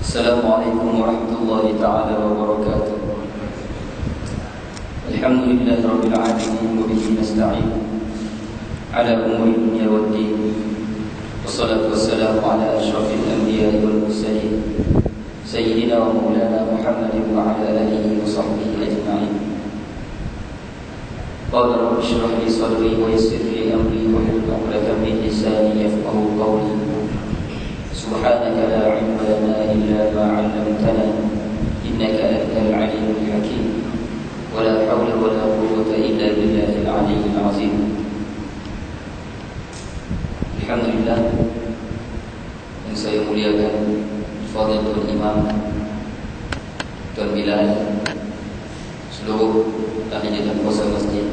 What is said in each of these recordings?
Assalamualaikum warahmatullahi ta'ala wabarakatuh. Alhamdulillahi rabbil alamin wa bihi nasta'in ala umuri dunya waddin. Wassalatu wassalamu ala asyrafil anbiya'i wal mursalin sayyidina wa maulana Muhammadin wa ala alihi wa sahbihi ajma'in. Qala rabbi shrah li sadri wa yassir li amri wahlul 'uqdatam min lisani yafqahu qawli. Subhanaka la ilma lana illa ma 'allamtana innaka antal 'alimul hakim. Wa la hawla wa la quwwata illa billahil 'aliyyil 'azim. Alhamdulillah, yang saya muliakan Fadilatul Imam Tuan Bilal, seluruh ahli dan kuasa masjid,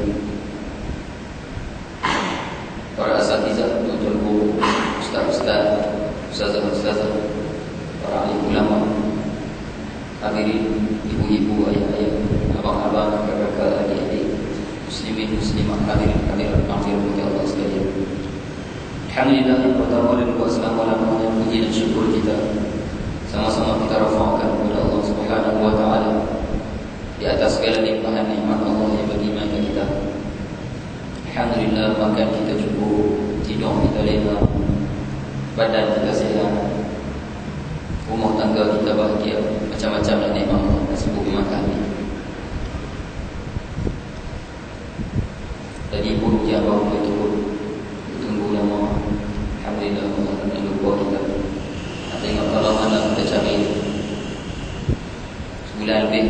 para asatizah, tuan-tuan guru, ustaz-ustaz, ustazah-ustazah, para ahli ulama, hadirin, ibu-ibu, ayah-ayah, abang-abang, kakak-kakak, adik-adik, muslimin, muslimah, hadirin-hadirat, rahmati Allah sekalian. Alhamdulillah, yang pertama dan segala-galanya puji dan syukur kita sama-sama kita rafa'kan kepada Allah Subhanahu wa taala di atas segala limpahan nikmat Allah yang beriman kepada kita. Alhamdulillah, makan kita cukup, tidur kita lena, badan kita sihat, rumah tangga kita bahagia, macam-macam nikmat Allah dan sebut makan ni. Tadi pun ujian baru kita tunggu lama. Alhamdulillah, Allah tak lupa kita. Nak tengok kalau mana kita cari sebulan lebih,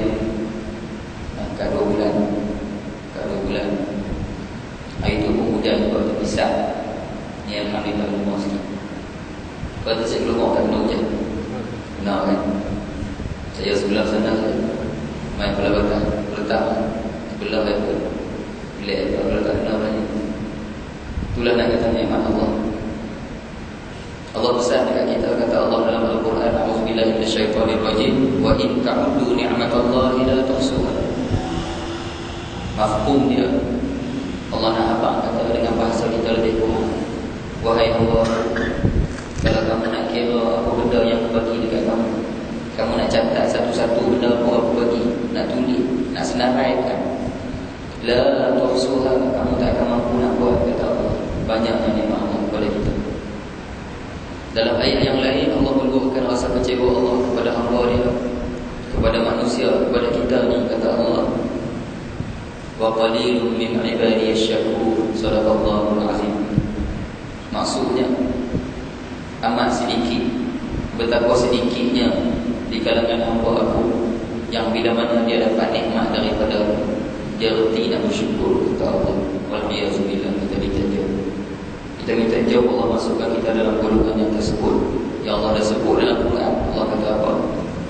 kat 2 bulan, hari tu pun hujan juga terpisah. Ni Alhamdulillah lumah sikit. Kalau saya keluar tak kena hujan, benar kan? Saya sebelah sana main bola batang, letak sebelah itu bilik bola tak kena apa ni. Itulah nak kata nikmat Allah. Allah pesan dekat kita, kata Allah dalam Al-Quran, a'udzubillahi minasyaitonir rajim, wa in ta'uddu ni'matallahi la tuhsuha. Mafhum dia, Allah nak abang kata dengan bahasa kita lebih kurang, wahai Allah, kalau kamu nak kira apa benda yang aku bagi dekat kamu, kamu nak catat satu-satu benda apa aku bagi, nak tulis, nak senaraikan, la tuhsuha, kamu tak akan mampu nak buat, kata Allah. Banyaknya nikmat Allah kepada kita. Dalam ayat yang lain, Allah meluahkan rasa kecewa Allah kepada hamba dia, kepada manusia, kepada kita ni, kata Allah, wa qalilun min ibadiyash syakur. Sadaqallahul azim. Maksudnya amat sedikit, betapa sedikitnya di kalangan hamba aku yang bila mana dia dapat nikmat daripada dia reti nak bersyukur, kata Allah. Walbiyazubillah, kita minta jauh Allah masukkan kita dalam golongan yang tersebut. Yang Allah dah sebut dalam Quran. Allah kata apa?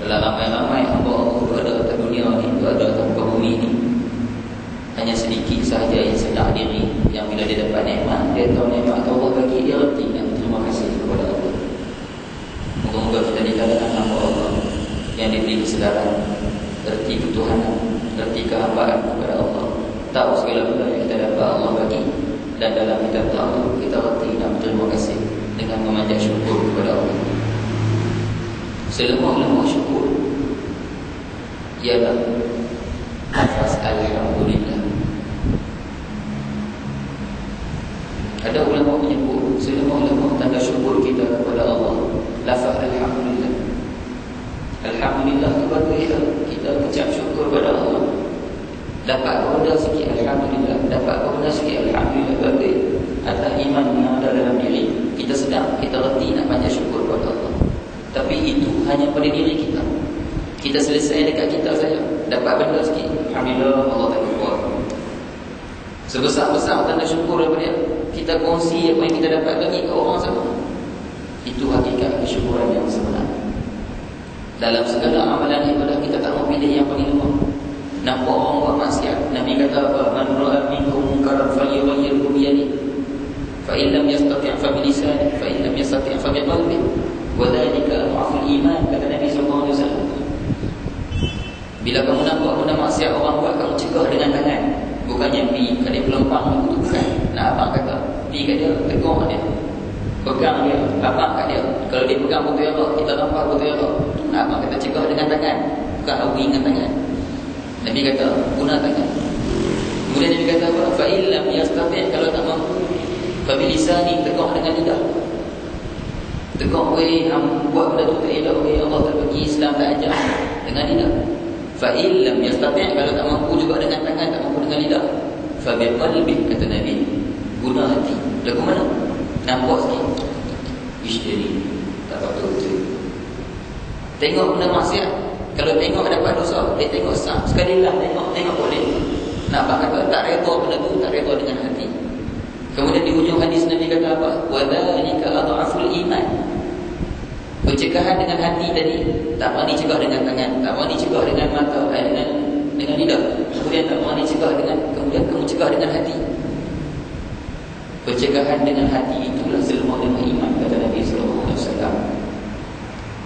Dalam ramai-ramai hamba Allah ada atas dunia ni, ada atas bumi ni, hanya sedikit sahaja yang sedar diri, yang bila dia dapat nikmat, dia tahu nikmat Allah bagi, dia reti dan terima kasih kepada Allah. Moga-moga kita di kalangan hamba Allah yang diberi kesedaran, erti ketuhanan, erti kehambaan kepada Allah, tahu segala benda yang kita dapat Allah bagi, dan dalam kita tahu, kita reti dan berterima kasih dengan memanjat syukur kepada Allah. Selemah-lemah syukur ialah lafaz Alhamdulillah. Ada ulama menyebut selemah-lemah tanda syukur kita kepada Allah, lafaz Alhamdulillah. Alhamdulillah itu bagai kita ucap syukur kepada Allah. Dapat benda sikit Alhamdulillah, dapat benda sikit Alhamdulillah, bagai atas iman yang ada dalam diri kita, sedang kita reti nak banyak syukur kepada Allah. Tapi itu hanya pada diri kita. Kita selesai dekat kita saja, dapat benda sikit Alhamdulillah, Allah tak lupa. Sebesar-besar tanda syukur daripada kita kongsi apa yang kita dapat bagi ke orang sama. Itu hakikat kesyukuran yang sebenar. Dalam segala amalan ibadah kita tak mau pilih yang paling lemah. Nampak orang buat maksiat, Nabi kata apa? Man ra'a minkum munkaran falyughayyirhu bi yadihi, fa in lam yastati' fa bi lisanihi, fa in lam yastati' fa bi qalbihi, wa dhalika adhaful iman, kata Nabi sallallahu alaihi wasallam. Bila kamu nampak benda maksiat orang buat, kamu cegah dengan tangan, bukannya pergi kat dia pelempang itu, bukan. Nak abang kata, pergi kat dia, tegur dia, pegang dia, abang kat dia. Kalau Kalau dia pegang botol arak, kita nampak botol arak, nak kita cegah dengan tangan, bukan awi dengan tangan. Nabi kata guna tangan. Kemudian Nabi kata apa? Fa illam yastati', kalau tak mampu, fa bilisani, tegak dengan lidah. Tegak, weh buat benda tu tak elok, weh Allah tak bagi, Islam tak ajar, dengan lidah. Fa illam yastati', kalau tak mampu juga dengan tangan, tak mampu dengan lidah, fa biqalbi, kata Nabi, guna hati. Lagu mana? Nampak sikit, ishtiri, tak apa betul. Tengok benda maksiat, kalau tengok dapat dosa, dia tengok sah. Sekali lah tengok boleh. Nak kata tak redha benda tu, tak redha dengan hati. Kemudian di hujung hadis Nabi kata apa? Wa dzalika adhaful iman. Pencegahan dengan hati tadi, tak mahu dicegah dengan tangan, tak mahu dicegah dengan mata, dengan lidah. Kemudian tak mahu dicegah dengan, kemudian kamu cegah dengan hati. Pencegahan dengan hati itulah selama-lama iman, kata Nabi sallallahu alaihi wasallam.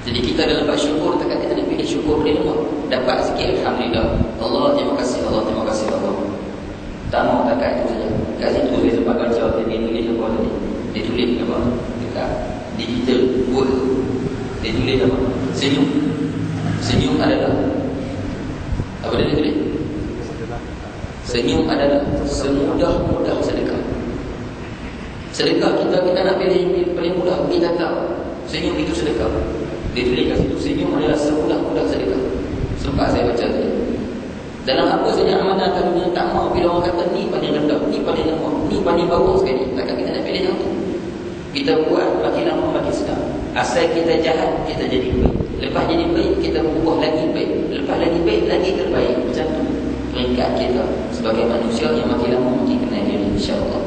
Jadi kita dalam bersyukur, takkan kita nak pilih syukur boleh lemah. Dapat sikit, alhamdulillah. Allah terima kasih, Allah terima kasih Allah. Tak mau takkan itu saja. Kat situ saya sempat baca, dia tulis apa tadi? Dia tulis apa? Dekat digital board tu. Dia tulis apa? Senyum. Senyum adalah apa dia tulis? Senyum adalah semudah-mudah sedekah. Sedekah kita nak pilih paling mudah, kita tahu senyum itu sedekah. Dia tulis kat situ, senyum adalah semudah-mudah sedekah. Sempat saya baca tadi. Dalam apa saja amalan dunia, tak mahu bila orang kata ni paling rendah, ni paling lemah, ni paling bawah sekali. Takkan kita nak pilih yang tu. Kita buat makin lama makin sedap. Asal kita jahat, kita jadi baik. Lepas jadi baik, kita berubah lagi baik. Lepas lagi baik, lagi terbaik. Macam tu peringkat kita sebagai manusia yang makin lama makin kenal diri, insya-Allah.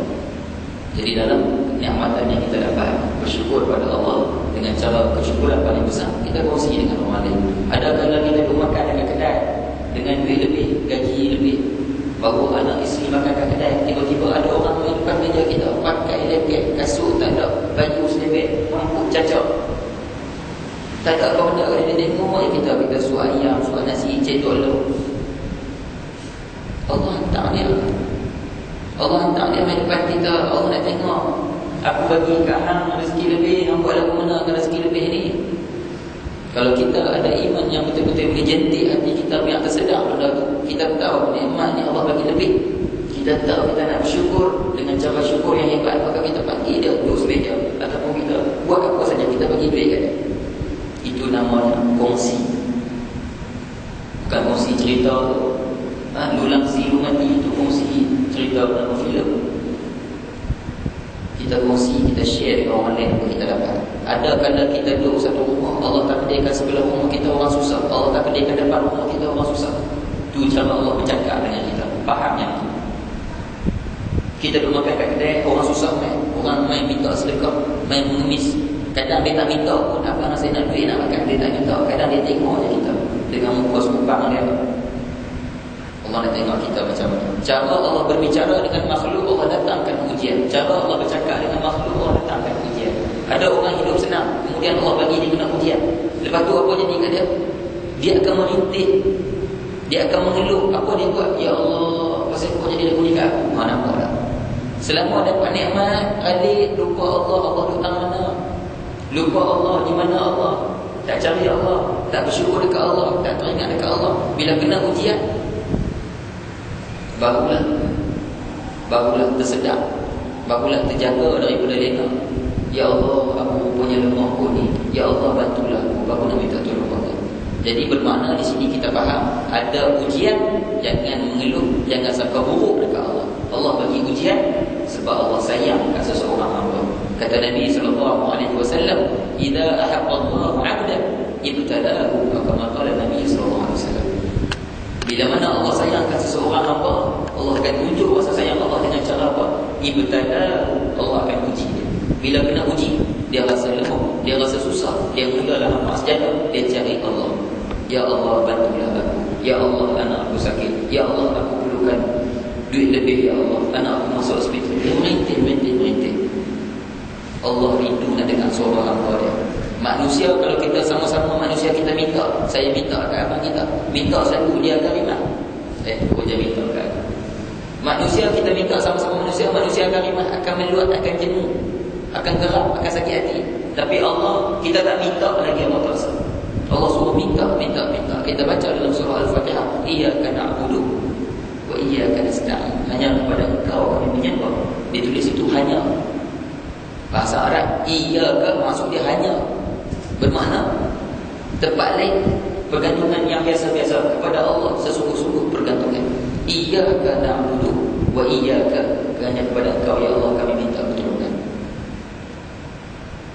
Jadi dalam nikmatan yang kita dapat, bersyukur pada Allah dengan cara kesyukuran paling besar, kita kongsi dengan orang lain. Ada kala kita duduk makan dekat kedai dengan duit lebih, gaji lebih, baru anak isteri makan kat kedai, tiba-tiba ada orang main depan meja kita, pakai leket, kasut tak ada, baju selebek, rambut cacat, tak ada apa benda. Kalau dia tengok kita suruh ayam, suruh nasi, cetok telur. Allah hantar dia, Allah hantar dia main depan kita. Allah nak tengok, aku bagi kat hang rezeki lebih, hang buat lagu mana dengan rezeki lebih ni. Kalau kita ada iman yang betul-betul boleh jentik hati kita yang tersedar benda tu, kita tahu nikmat yang Allah bagi lebih, kita tahu kita nak bersyukur dengan cara syukur yang hebat, maka kita panggil dia duduk semeja, ataupun kita buat apa saja, kita bagi duit kat dia. Itu namanya kongsi. Bukan kongsi cerita tu, lulang silu mati, itu kongsi cerita dalam filem. Kita kongsi, kita share dengan orang lain apa kita dapat. Ada kala kita duduk satu rumah, Allah takdirkan sebelah rumah kita orang susah, Allah takdirkan depan rumah kita orang susah. Itu cara Allah bercakap dengan kita. Faham yang itu. Kita duduk makan kat kedai, orang susah main, orang main minta sedekah, main mengemis. Kadang dia tak minta pun, abang saya nak duit nak makan, dia tak minta. Kadang dia tengok je kita dengan muka sempang dia. Allah nak tengok kita macam mana. Cara Allah berbicara dengan makhluk, Allah datangkan ujian. Cara Allah bercakap dengan makhluk, Allah datangkan ujian. Ada orang hidup senang, kemudian Allah bagi dia kena ujian. Lepas tu apa jadi kat dia? Dia akan merintih, dia akan mengeluh. Apa dia buat? Ya Allah, pasal kau jadi lagu ni kat aku. Nampak tak? Selama dapat nikmat, adik lupa Allah, Allah duduk mana? Lupa Allah, di mana Allah? Tak cari Allah, tak bersyukur dekat Allah, tak teringat dekat Allah. Bila kena ujian, barulah tersedar, barulah terjaga daripada lena. Ya Allah, aku punya lemah pun ni, ya Allah bantulah aku, baru nak minta tolong Allah. Jadi bermakna di sini kita faham, ada ujian, jangan mengeluh, jangan sangka buruk dekat Allah. Allah bagi ujian sebab Allah sayang kat seseorang hamba. Kata Nabi SAW, "Idza ahabba Allahu 'abdan ibtalahu," kama qala Nabi SAW. Bila mana Allah sayangkan seseorang hamba, Allah akan tunjuk rasa sayang Allah dengan cara apa? Ibtalahu, Allah akan uji dia. Bila kena uji, dia rasa lemah, dia rasa susah, dia mulalah hampa sejadah, dia cari Allah. Ya Allah bantulah aku, ya Allah anak aku sakit, ya Allah aku perlukan duit lebih, ya Allah anak aku masuk hospital. Dia merintih. Allah rindu nak dengar suara hamba dia. Manusia, kalau kita sama-sama manusia, kita minta, saya minta kat abang kita, minta satu, dia akan rimah. Aku je minta kat aku. Manusia, kita minta sama-sama manusia akan rimah, akan meluat, akan jenuh, akan geram, akan sakit hati. Tapi Allah, kita tak minta lagi Allah terasa. Allah suruh minta. Kita baca dalam surah Al-Fatihah, iyyaka na'budu wa iyyaka nasta'in. Hanya kepada Engkau kami menyembah. Ditulis itu hanya. Bahasa Arab, iyyaka maksud dia hanya. Bermakna tempat lain pergantungan yang biasa-biasa, kepada Allah sesungguh-sungguh pergantungan. Iyyaka na'budu wa iyyaka, hanya kepada Engkau ya Allah kami minta pertolongan.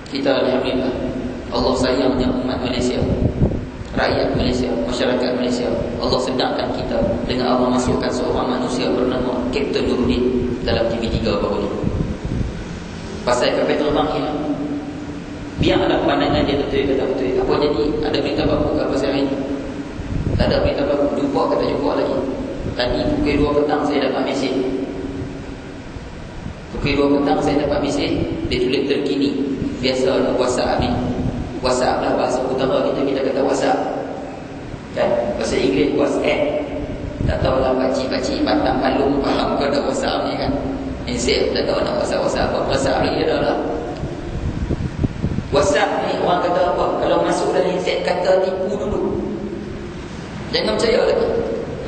Kita alhamdulillah, Allah sayangnya umat Malaysia, rakyat Malaysia, masyarakat Malaysia. Allah sedangkan kita dengan Allah masukkan seorang manusia bernama Kapten Nurudin dalam TV3 baru ni. Pasal kapal terbang hilang. Biarlah pandangan dia betul kata betul. Apa jadi? Ada berita baru kat pasal hari ni? Tak ada berita baru. Jumpa kata jumpa lagi. Tadi pukul 2 petang saya dapat mesej. Pukul 2 petang saya dapat mesej. Dia tulis terkini. Biasalah WhatsApp ni. WhatsApp lah bahasa utama kita kata WhatsApp. Kan? Bahasa Inggeris WhatsApp. Tak tahulah pakcik-pakcik Batam Palung faham ke ada WhatsApp ni kan? Insep tak tahu nak WhatsApp apa. WhatsApp ni dah lah. WhatsApp ni orang kata apa? Kalau masuk dalam handset kata tipu dulu. Jangan percaya lagi.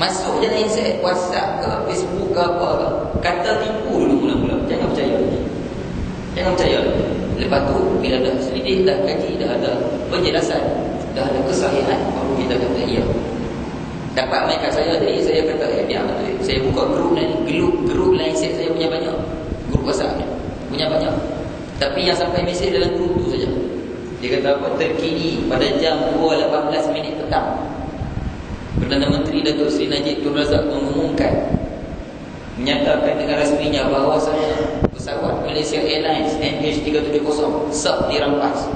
Masuk dalam handset WhatsApp ke Facebook ke apa ke, kata tipu dulu mula-mula. Jangan percaya lagi. Jangan percaya lagi. Lepas tu bila dah selidik, dah kaji, dah ada penjelasan, dah ada kesahihan, baru kita kata iya. Dapat mic kat saya tadi, saya kata biar betul. Saya buka grup ni, grup lain set saya punya banyak. Grup WhatsApp ni punya banyak. Tapi yang sampai mesej dalam grup tu saja. Dia kata apa? Terkini pada jam 2.18 petang, Perdana Menteri Datuk Seri Najib Tun Razak mengumumkan, menyatakan dengan rasminya bahawasanya pesawat Malaysia Airlines MH370 sab dirampas.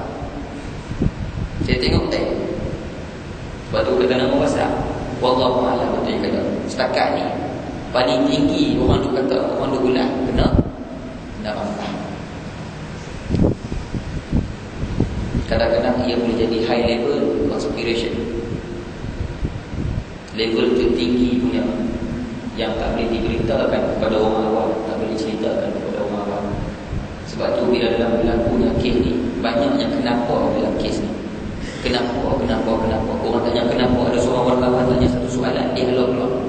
Saya tengok lepas tu kata nama WhatsApp. Wallahu a'lam betul kata. Setakat ni paling tinggi orang tu kata, orang tu bulan kena rampas. Kadang-kadang ia boleh jadi high level conspiration, level tertinggi punya, yang tak boleh diberitakan kepada orang awam, tak boleh ceritakan kepada orang awam. Sebab tu bila dalam berlakunya kes ni, banyaknya kenapa dalam kes ni. Kenapa? Orang tanya kenapa, ada seorang wartawan tanya satu soalan, dia halau keluar.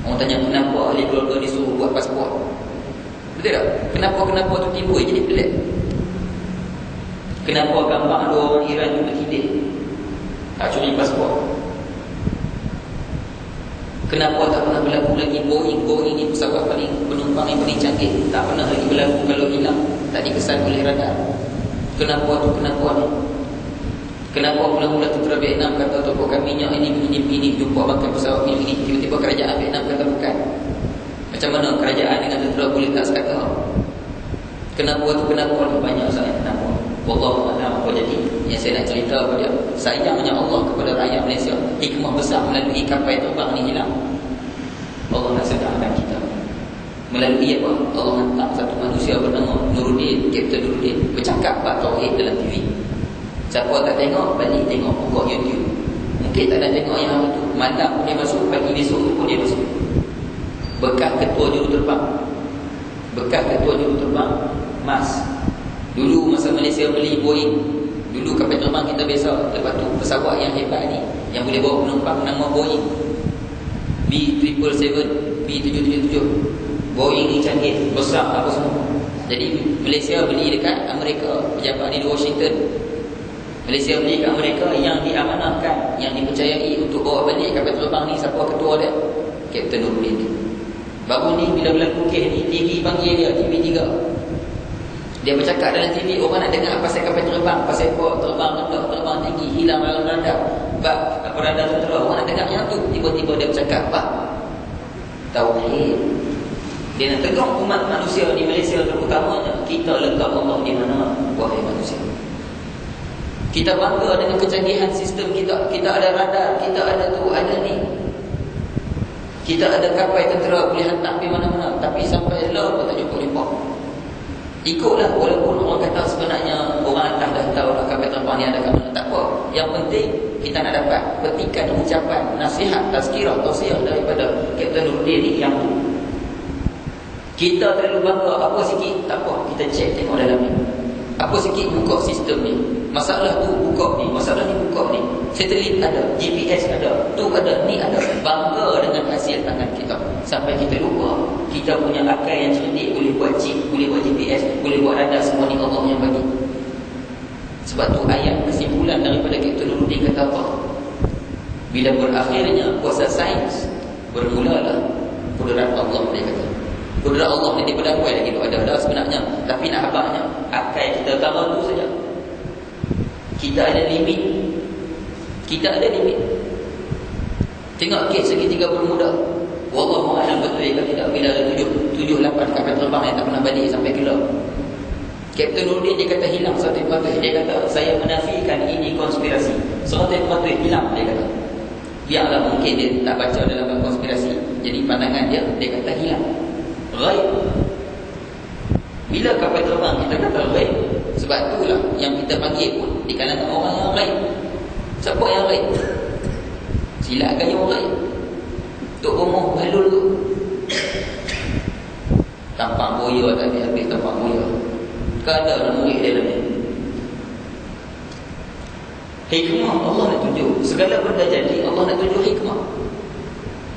Orang tanya kenapa ahli keluarga disuruh buat pasport. Betul tak? Kenapa tu timbul jadi pelik. Kenapa gambar dua orang Iran tu berkidik, tak curi pasport? Kenapa tak pernah berlaku lagi Boeing ni pesawat penumpang yang paling canggih, tak pernah lagi berlaku kalau hilang, tak dikesan oleh radar. Kenapa ni? Kenapa mula-mula tentera Vietnam kata topok kami minyak ini jumpa makan pesawat ini, tiba-tiba kerajaan Vietnam kata bukan. Macam mana kerajaan dengan tentera boleh tak sekata? Kenapa ni? Banyak soalan kenapa. Wallahu a'lam apa jadi. Yang saya nak cerita kepada sayangnya Allah kepada rakyat Malaysia, hikmah besar melalui kapal terbang ni hilang. Allah nak sedangkan kita melalui apa? Allah hantar satu manusia bernama Nurudin, Kapten Nurudin, bercakap bab tauhid dalam TV. Siapa tak tengok, balik tengok, buka YouTube. Mungkin tak ada tengok yang itu, malam pun dia masuk, pagi besok pun dia masuk. Bekas ketua juruterbang Mas. Dulu masa Malaysia beli Boeing, dulu kapal terbang kita biasa, lepas tu pesawat yang hebat ni, yang boleh bawa penumpang, nama Boeing B777, B777. Boeing ni canggih, besar apa semua. Jadi Malaysia beli dekat Amerika, pejabat di Washington. Malaysia beli kat Amerika, yang diamanahkan, yang dipercayai untuk bawa balik kapal terbang ni, siapa ketua dia? Kapten Nurudin. Baru ni bila berlaku kes ni, TV panggil dia, TV3. Dia bercakap dalam TV, orang nak dengar pasal kapal terbang, pasal terbang tinggi, hilang dalam radar, bab apa radar tentera, orang nak dengar yang tu. Tiba-tiba dia bercakap bab tauhid. Dia nak tegur umat manusia di Malaysia terutamanya, kita letak Allah di mana, wahai manusia. Kita bangga dengan kecanggihan sistem kita. Kita ada radar, kita ada tu, ada ni. Kita ada kapal tentera boleh hantar pergi mana-mana, tapi sampai lah pun tak jumpa limpah. Ikutlah, walaupun orang kata sebenarnya orang atas dah tahu dah kapal terbang ni ada kat mana, tak apa. Yang penting kita nak dapat petikan ucapan, nasihat, tazkirah, tausiah daripada Kapten Nurudin ni yang tu. Kita terlalu bangga apa sikit, tak apa, kita cek tengok dalam ni. Apa sikit buka sistem ni, masalah tu buka ni, masalah ni buka ni, satelit ada, GPS ada, tu ada, ni ada. Bangga dengan hasil tangan kita. Sampai kita lupa kita punya akal yang cerdik, boleh buat chip, boleh buat GPS, boleh buat radar, semua ni Allah yang bagi. Sebab tu ayat kesimpulan daripada Kapten Nuruddin kata apa? Bila berakhirnya kuasa sains, bermulalah kudrat Allah, dia kata. Kudrat Allah ni daripada awal lagi tu ada sebenarnya, tapi nak habaknya akal kita tahu tu saja. Kita ada limit. Kita ada limit. Tengok kes segitiga bermuda. Wallahu a'lam betul ke tidak, bila ada 7-8 kapal terbang yang tak pernah balik sampai Kelah. Kapten Nuruddin dia kata hilang 100%. Dia kata saya menafikan ini konspirasi. 100% hilang, dia kata. Biarlah mungkin dia tak baca dalam konspirasi, jadi pandangan dia kata hilang. Ghaib. Bila kapal terbang kita kata ghaib, sebab itulah yang kita panggil pun di kalangan orang yang ghaib. Siapa yang ghaib? Silakan yang ghaib. Tok Bomoh Halul tu tampak boya tak habis tampak boya. Kan ada orang murid dia dalam ni. Hikmah Allah nak tunjuk. Segala benda jadi Allah nak tunjuk hikmah.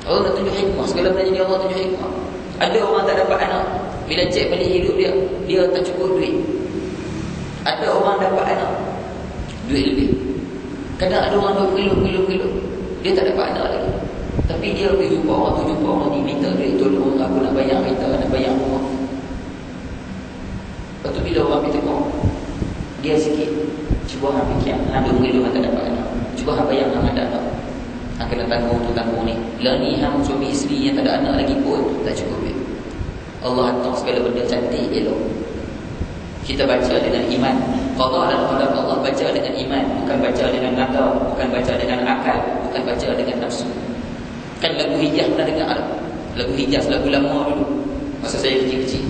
Allah nak tunjuk hikmah. Segala benda jadi Allah tunjuk hikmah. Ada orang tak dapat anak, bila cek balik hidup dia tak cukup duit. Ada orang dapat anak, duit lebih. Kadang ada orang ngeluh, dia tak dapat anak lagi, tapi dia pergi jumpa orang ni, minta duit, tolong aku nak bayar kereta, nak bayar rumah. Lepas tu bila orang minta kau, dia sikit, cuba hang fikir, hang ngeluh tak dapat anak, cuba hang bayar hang ada anak, hang kena tanggung ni. Lah ni hang suami isteri yang tak ada anak lagi pun tak cukup duit. Allah hantar segala benda cantik, elok. Kita baca dengan iman. Qada dan qadar Allah, baca dengan iman, bukan baca dengan nakal, bukan baca dengan akal, bukan baca dengan nafsu. Kan lagu Hijaz pernah dengar tak? Lagu Hijaz, lagu lama dulu, masa saya kecil-kecil.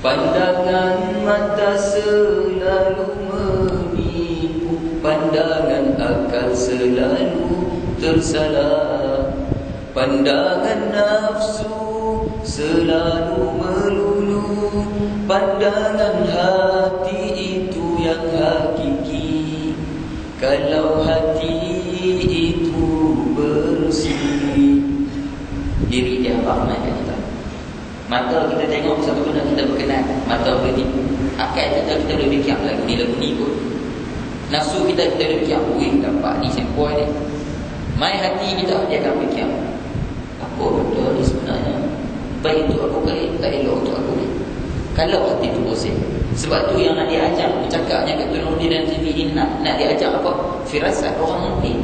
Pandangan mata selalu menipu, pandangan akal selalu tersalah, pandangan nafsu selalu melulu, pandangan hati itu yang hakiki. Kalau hati itu bersih, diri dia rahmatkan kita. Mata kita tengok satu benda kita berkenan, mata boleh tipu. Akal kita boleh fikir lagu ni pun. Nafsu kita boleh fikir, wih dapat ni sempoi ni. Mai hati kita dia akan fikir, apa benda ni sebenarnya, baik untuk aku ke tak elok untuk aku ni. Kalau hati tu bersih. Sebab tu yang nak diajar, bercakapnya Kapten Nuruddin dan TV ini nak diajar apa? Firasat orang mukmin.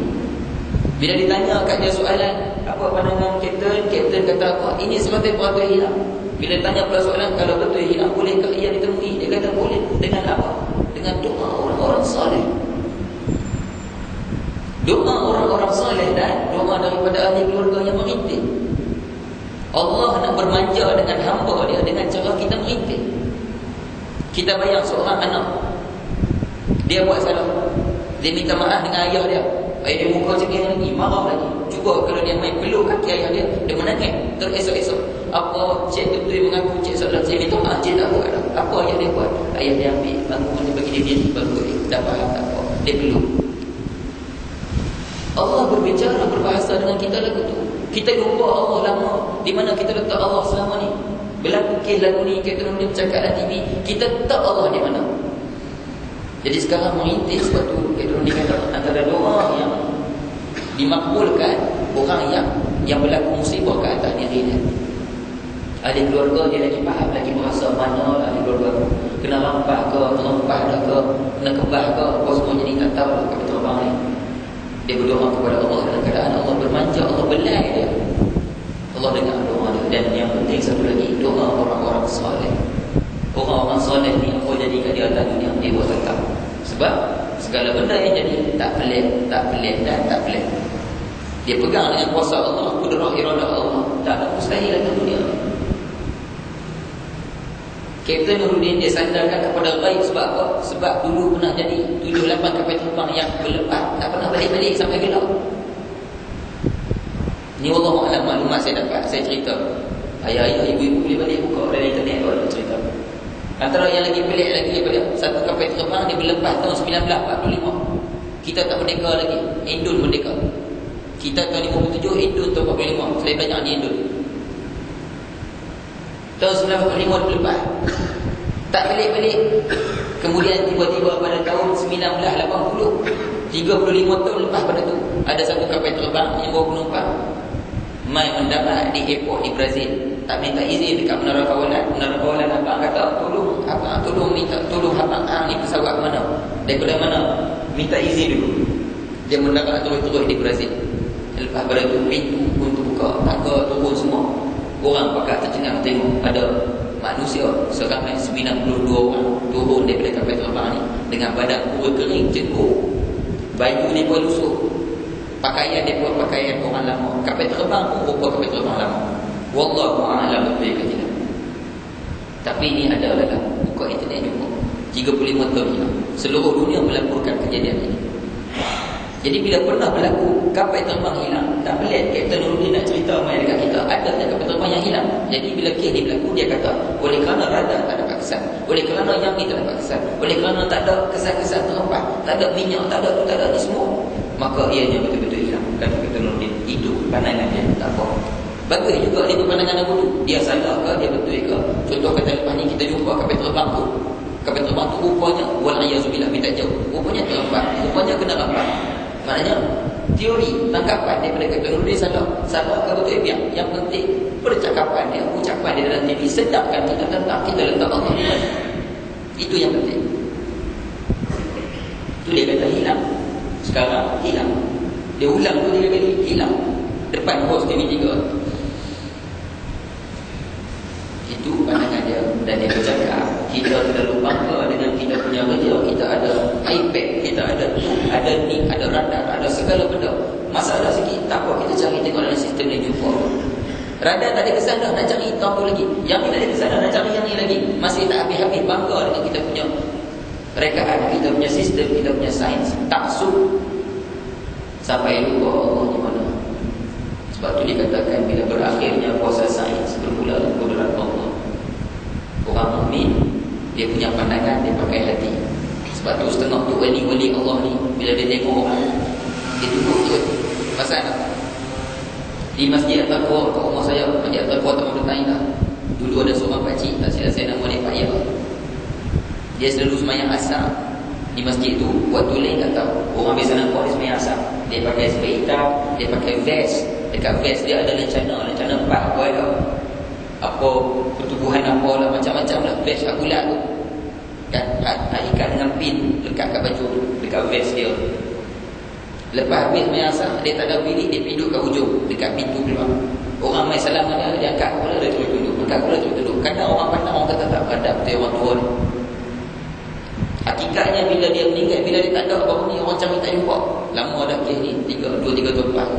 Bila ditanya kat dia soalan, apa pandangan Kapten kata apa? Ini sebagai peraturan hilang. Bila tanya pula soalan, kalau betul hilang, bolehkah ia ditemui? Dia kata boleh. Dengan apa? Dengan doa orang-orang saleh. Doa orang-orang saleh dan doa daripada ahli keluarga yang merintih. Allah nak bermanja dengan hamba dia dengan cara kita merintih. Kita bayang seorang anak, dia buat salah, dia minta maaf dengan ayah dia. Ayah dia muka macam ni, marah lagi. Cuba kalau dia main peluk kaki ayah dia, dia menangis teresok-esok. Apa cik tu mengaku cik salah, saya minta maaf, cik tak buat dah. Apa ayah dia buat? Ayah dia ambil bangun, dia bagi dia biar baru dia dah faham tak apa, dia peluk. Allah berbicara, berbahasa dengan kita lagu tu. Kita lupa Allah lama. Di mana kita letak Allah selama ni? Berlaku kes lagu ni, Kapten Nuruddin bercakap dalam TV, kita letak Allah di mana? Jadi sekarang merintih. Sebab tu Kapten Nuruddin kata antara doa yang dimakbulkan orang yang berlaku musibah ke atas diri dia. Ahli keluarga dia lagi faham, lagi merasa mana ahli keluarga, kena rampas ke, terempah dah ke, kena kebah ke, apa semua, jadi tak tahu lah kapal terbang ni. Dia berdoa kepada Allah dalam keadaan Allah bermanja, Allah belai dia. Allah dengar doa dia. Dan yang penting satu lagi, doa orang-orang soleh. Orang-orang soleh ni apa jadi kat dia atas dunia, dia buat tetap. Sebab segala benda yang jadi tak pelik dan tak pelik. Dia pegang dengan kuasa Allah, kudrah iradah Allah. Tak ada mustahil dalam dunia. Kapten Nuruddin dia sandarkan kepada ghaib. Sebab apa? Sebab dulu pernah jadi 7-8 kapal terbang yang berlepas, tak pernah balik-balik sampai Kelah. Ni wallahu a'lam, maklumat saya dapat, saya cerita. Ayah-ayah, ibu-ibu boleh balik buka dalam internet, ada cerita. Antara yang lagi pelik lagi daripada satu kapal terbang dia berlepas tahun 1945. Kita tak merdeka lagi. Indon merdeka. Kita tahun 57, Indon tahun 45. Saya belajar di Indon. Tahun 1945 dia berlepas. Tak pelik-pelik. Kemudian tiba-tiba pada tahun 1980, 35 tahun lepas pada tu, ada satu kapal terbang yang bawa penumpang mai mendarat di airport di Brazil. Tak minta izin dekat menara kawalan. Menara kawalan abang kata, tolong minta tolong abang ni pesawat mana? Daripada mana? Minta izin dulu. Dia mendarat terus-terus di Brazil. Lepas pada tu pintu pun terbuka, tangga turun semua. Orang pakar tercengang tengok ada manusia seramai 92 orang turun daripada kapal terbang ni dengan badan kurus kering jenguk. Baju dia pun lusuh. Pakaian dia pun pakaian orang lama. Kapal terbang pun rupa kapal terbang lama. Wallahu a'lam betul ke tidak. Tapi ini ada dalam buka internet jumpa 35 tahun ini. Seluruh dunia melaporkan kejadian ini. Jadi bila pernah berlaku kapal terbang hilang, tak pelik Kapten Nuruddin nak cerita mai dekat kita, ada kapal terbang yang hilang. Jadi bila kes ni berlaku, dia kata oleh kerana radar tak dapat kesan, oleh kerana yang ni tak dapat kesan, oleh kerana tak ada kesan-kesan terlepas, tak ada minyak, tak ada tu, tak ada ni semua, maka ianya betul-betul hilang. Kata Kapten Nuruddin, itu pandangan dia, tak apa. Bagus juga dia berpandangan dulu. Dia salah ke, dia betul ke? Contoh kata lepas ni kita jumpa kapal terbang tu. Kapal terbang tu rupanya wal-ayazubillah minta jauh. Rupanya terlepas, rupanya kena rampas. Maknanya teori tangkapan daripada Kapten Nuruddin salah. Salah ke betul biar. Yang penting percakapan dia, ucapan dia dalam TV sedapkan kita tentang kita letak Allah di mana. Itu yang penting. Itu dia kata hilang. Sekarang hilang. Dia ulang tu 3 kali, hilang. Depan host TV 3. Itu pandangan dia. Dan dia bercakap, kita terlalu bangga dengan kita punya kerja. Kita ada iPad, kita ada ni, ada radar, ada segala benda. Masalah sikit, tak apa, kita cari tengok dalam sistem ni jumpa. Radar tak ada kesan dah, nak cari tahu lagi. Yang ni tak ada kesan dah, nak cari yang ni lagi. Masih tak habis-habis bangga dengan kita punya rekaan, kita punya sistem, kita punya sains. Taksub sampai lupa Allah di mana. Sebab tu dikatakan bila berakhirnya kuasa sains bermula dengan kudrat Allah. Orang mukmin dia punya pandangan, dia pakai hati. Sebab tu setengah tu wali-wali Allah ni bila dia tengok orang, dia duduk tu pasal di Masjid Al-Taqwa kat rumah saya. Masjid Al-Taqwa tak bertanya dah. Dulu ada seorang pakcik, tak silap saya nama dia Pak Ya. Dia selalu sembahyang asar di masjid tu. Waktu lain tak tahu. Orang biasa nampak dia sembahyang asar, dia pakai spray hitam, dia pakai vest. Dekat vest dia ada lencana empat apa ada. Apa pertubuhan apa lah, macam-macam lah. Vest akulat tu kan, ikat dengan pin lekat kat baju, dekat vest dia. Lepas habis main asar, dia tak ada bilik, dia pinduk kat hujung dekat pintu keluar. Orang main salam dia angkat kepala, dia terus tunduk, angkat kepala terus tunduk. Kadang orang pandang, orang kata tak beradab, betul orang tua ni. Hakikatnya bila dia meninggal, bila dia tak ada, baru ni orang cari tak jumpa. Lama dah kes ni, 2-3 tahun lepas.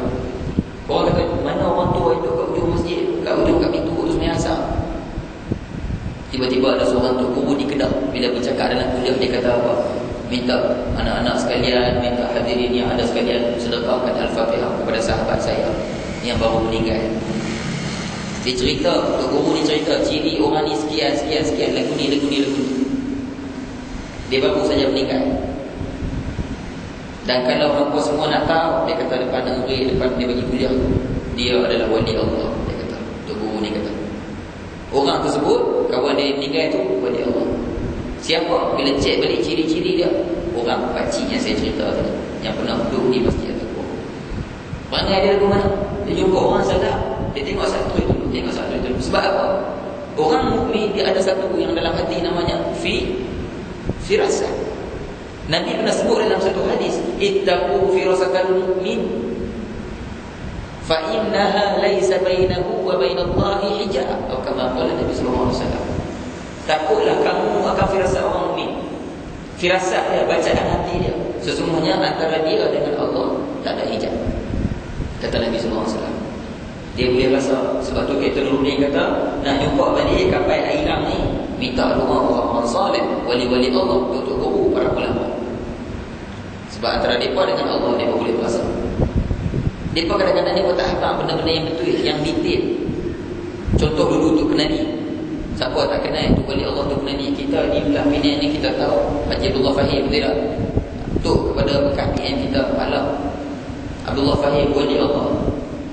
Orang kata, mana orang tua itu kat hujung masjid, kat hujung kat pintu tu semayang asar. Tiba-tiba ada seorang tu guru di Kedah, bila bercakap dalam kuliah, dia kata apa? Minta anak-anak sekalian, minta hadirin yang ada sekalian sedekahkan Al-Fatihah kepada sahabat saya yang baru meninggal. Dia cerita, guru ni cerita ciri orang ni sekian, lagu ni. Dia baru saja meninggal. Dan kalau hampa semua nak tahu, dia kata depan negeri, depan dia bagi kuliah, dia adalah wali Allah. Dia kata, tu guru ni kata, orang tersebut, kawan dia meninggal tu wali Allah. Siapa? Bila cek balik ciri-ciri dia, orang pakcik yang saya cerita tadi, yang pernah duduk di Masjid Al-Taqwa. Perangai dia ke mana? Dia jumpa orang salah, dia tengok satu itu, tengok satu itu. Sebab apa? Orang mukmin dia ada satu yang dalam hati namanya firasat. Nabi pernah sebut dalam satu hadis, ittaqu firasatal mu'min fa innaha laysa bainahu wa bainallahi hijab. Atau kama qala Nabi sallallahu alaihi wasallam. Takutlah kamu akan firasat orang mukmin. Firasat dia, bacaan hati dia, sesungguhnya antara dia dengan Allah tak ada hijab. Kata Nabi sallallahu alaihi wasallam. Dia boleh rasa. Sebab tu Kapten Nuruddin kata, nak jumpa balik kapal hilang ni, minta doa orang saleh, wali-wali Allah, untuk guru para ulama. Sebab antara mereka dengan Allah, mereka boleh berasa. Mereka kadang-kadang mereka tak faham benda-benda yang betul, yang detail. Contoh dulu untuk Nabi. Siapa tak kenal tu wali Allah tu kenal ni. Kita di belah Penang ni kita tahu Haji Abdullah Fahim, betul tak? Tu kepada bekas PM kita Alam Abdullah Fahim wali Allah.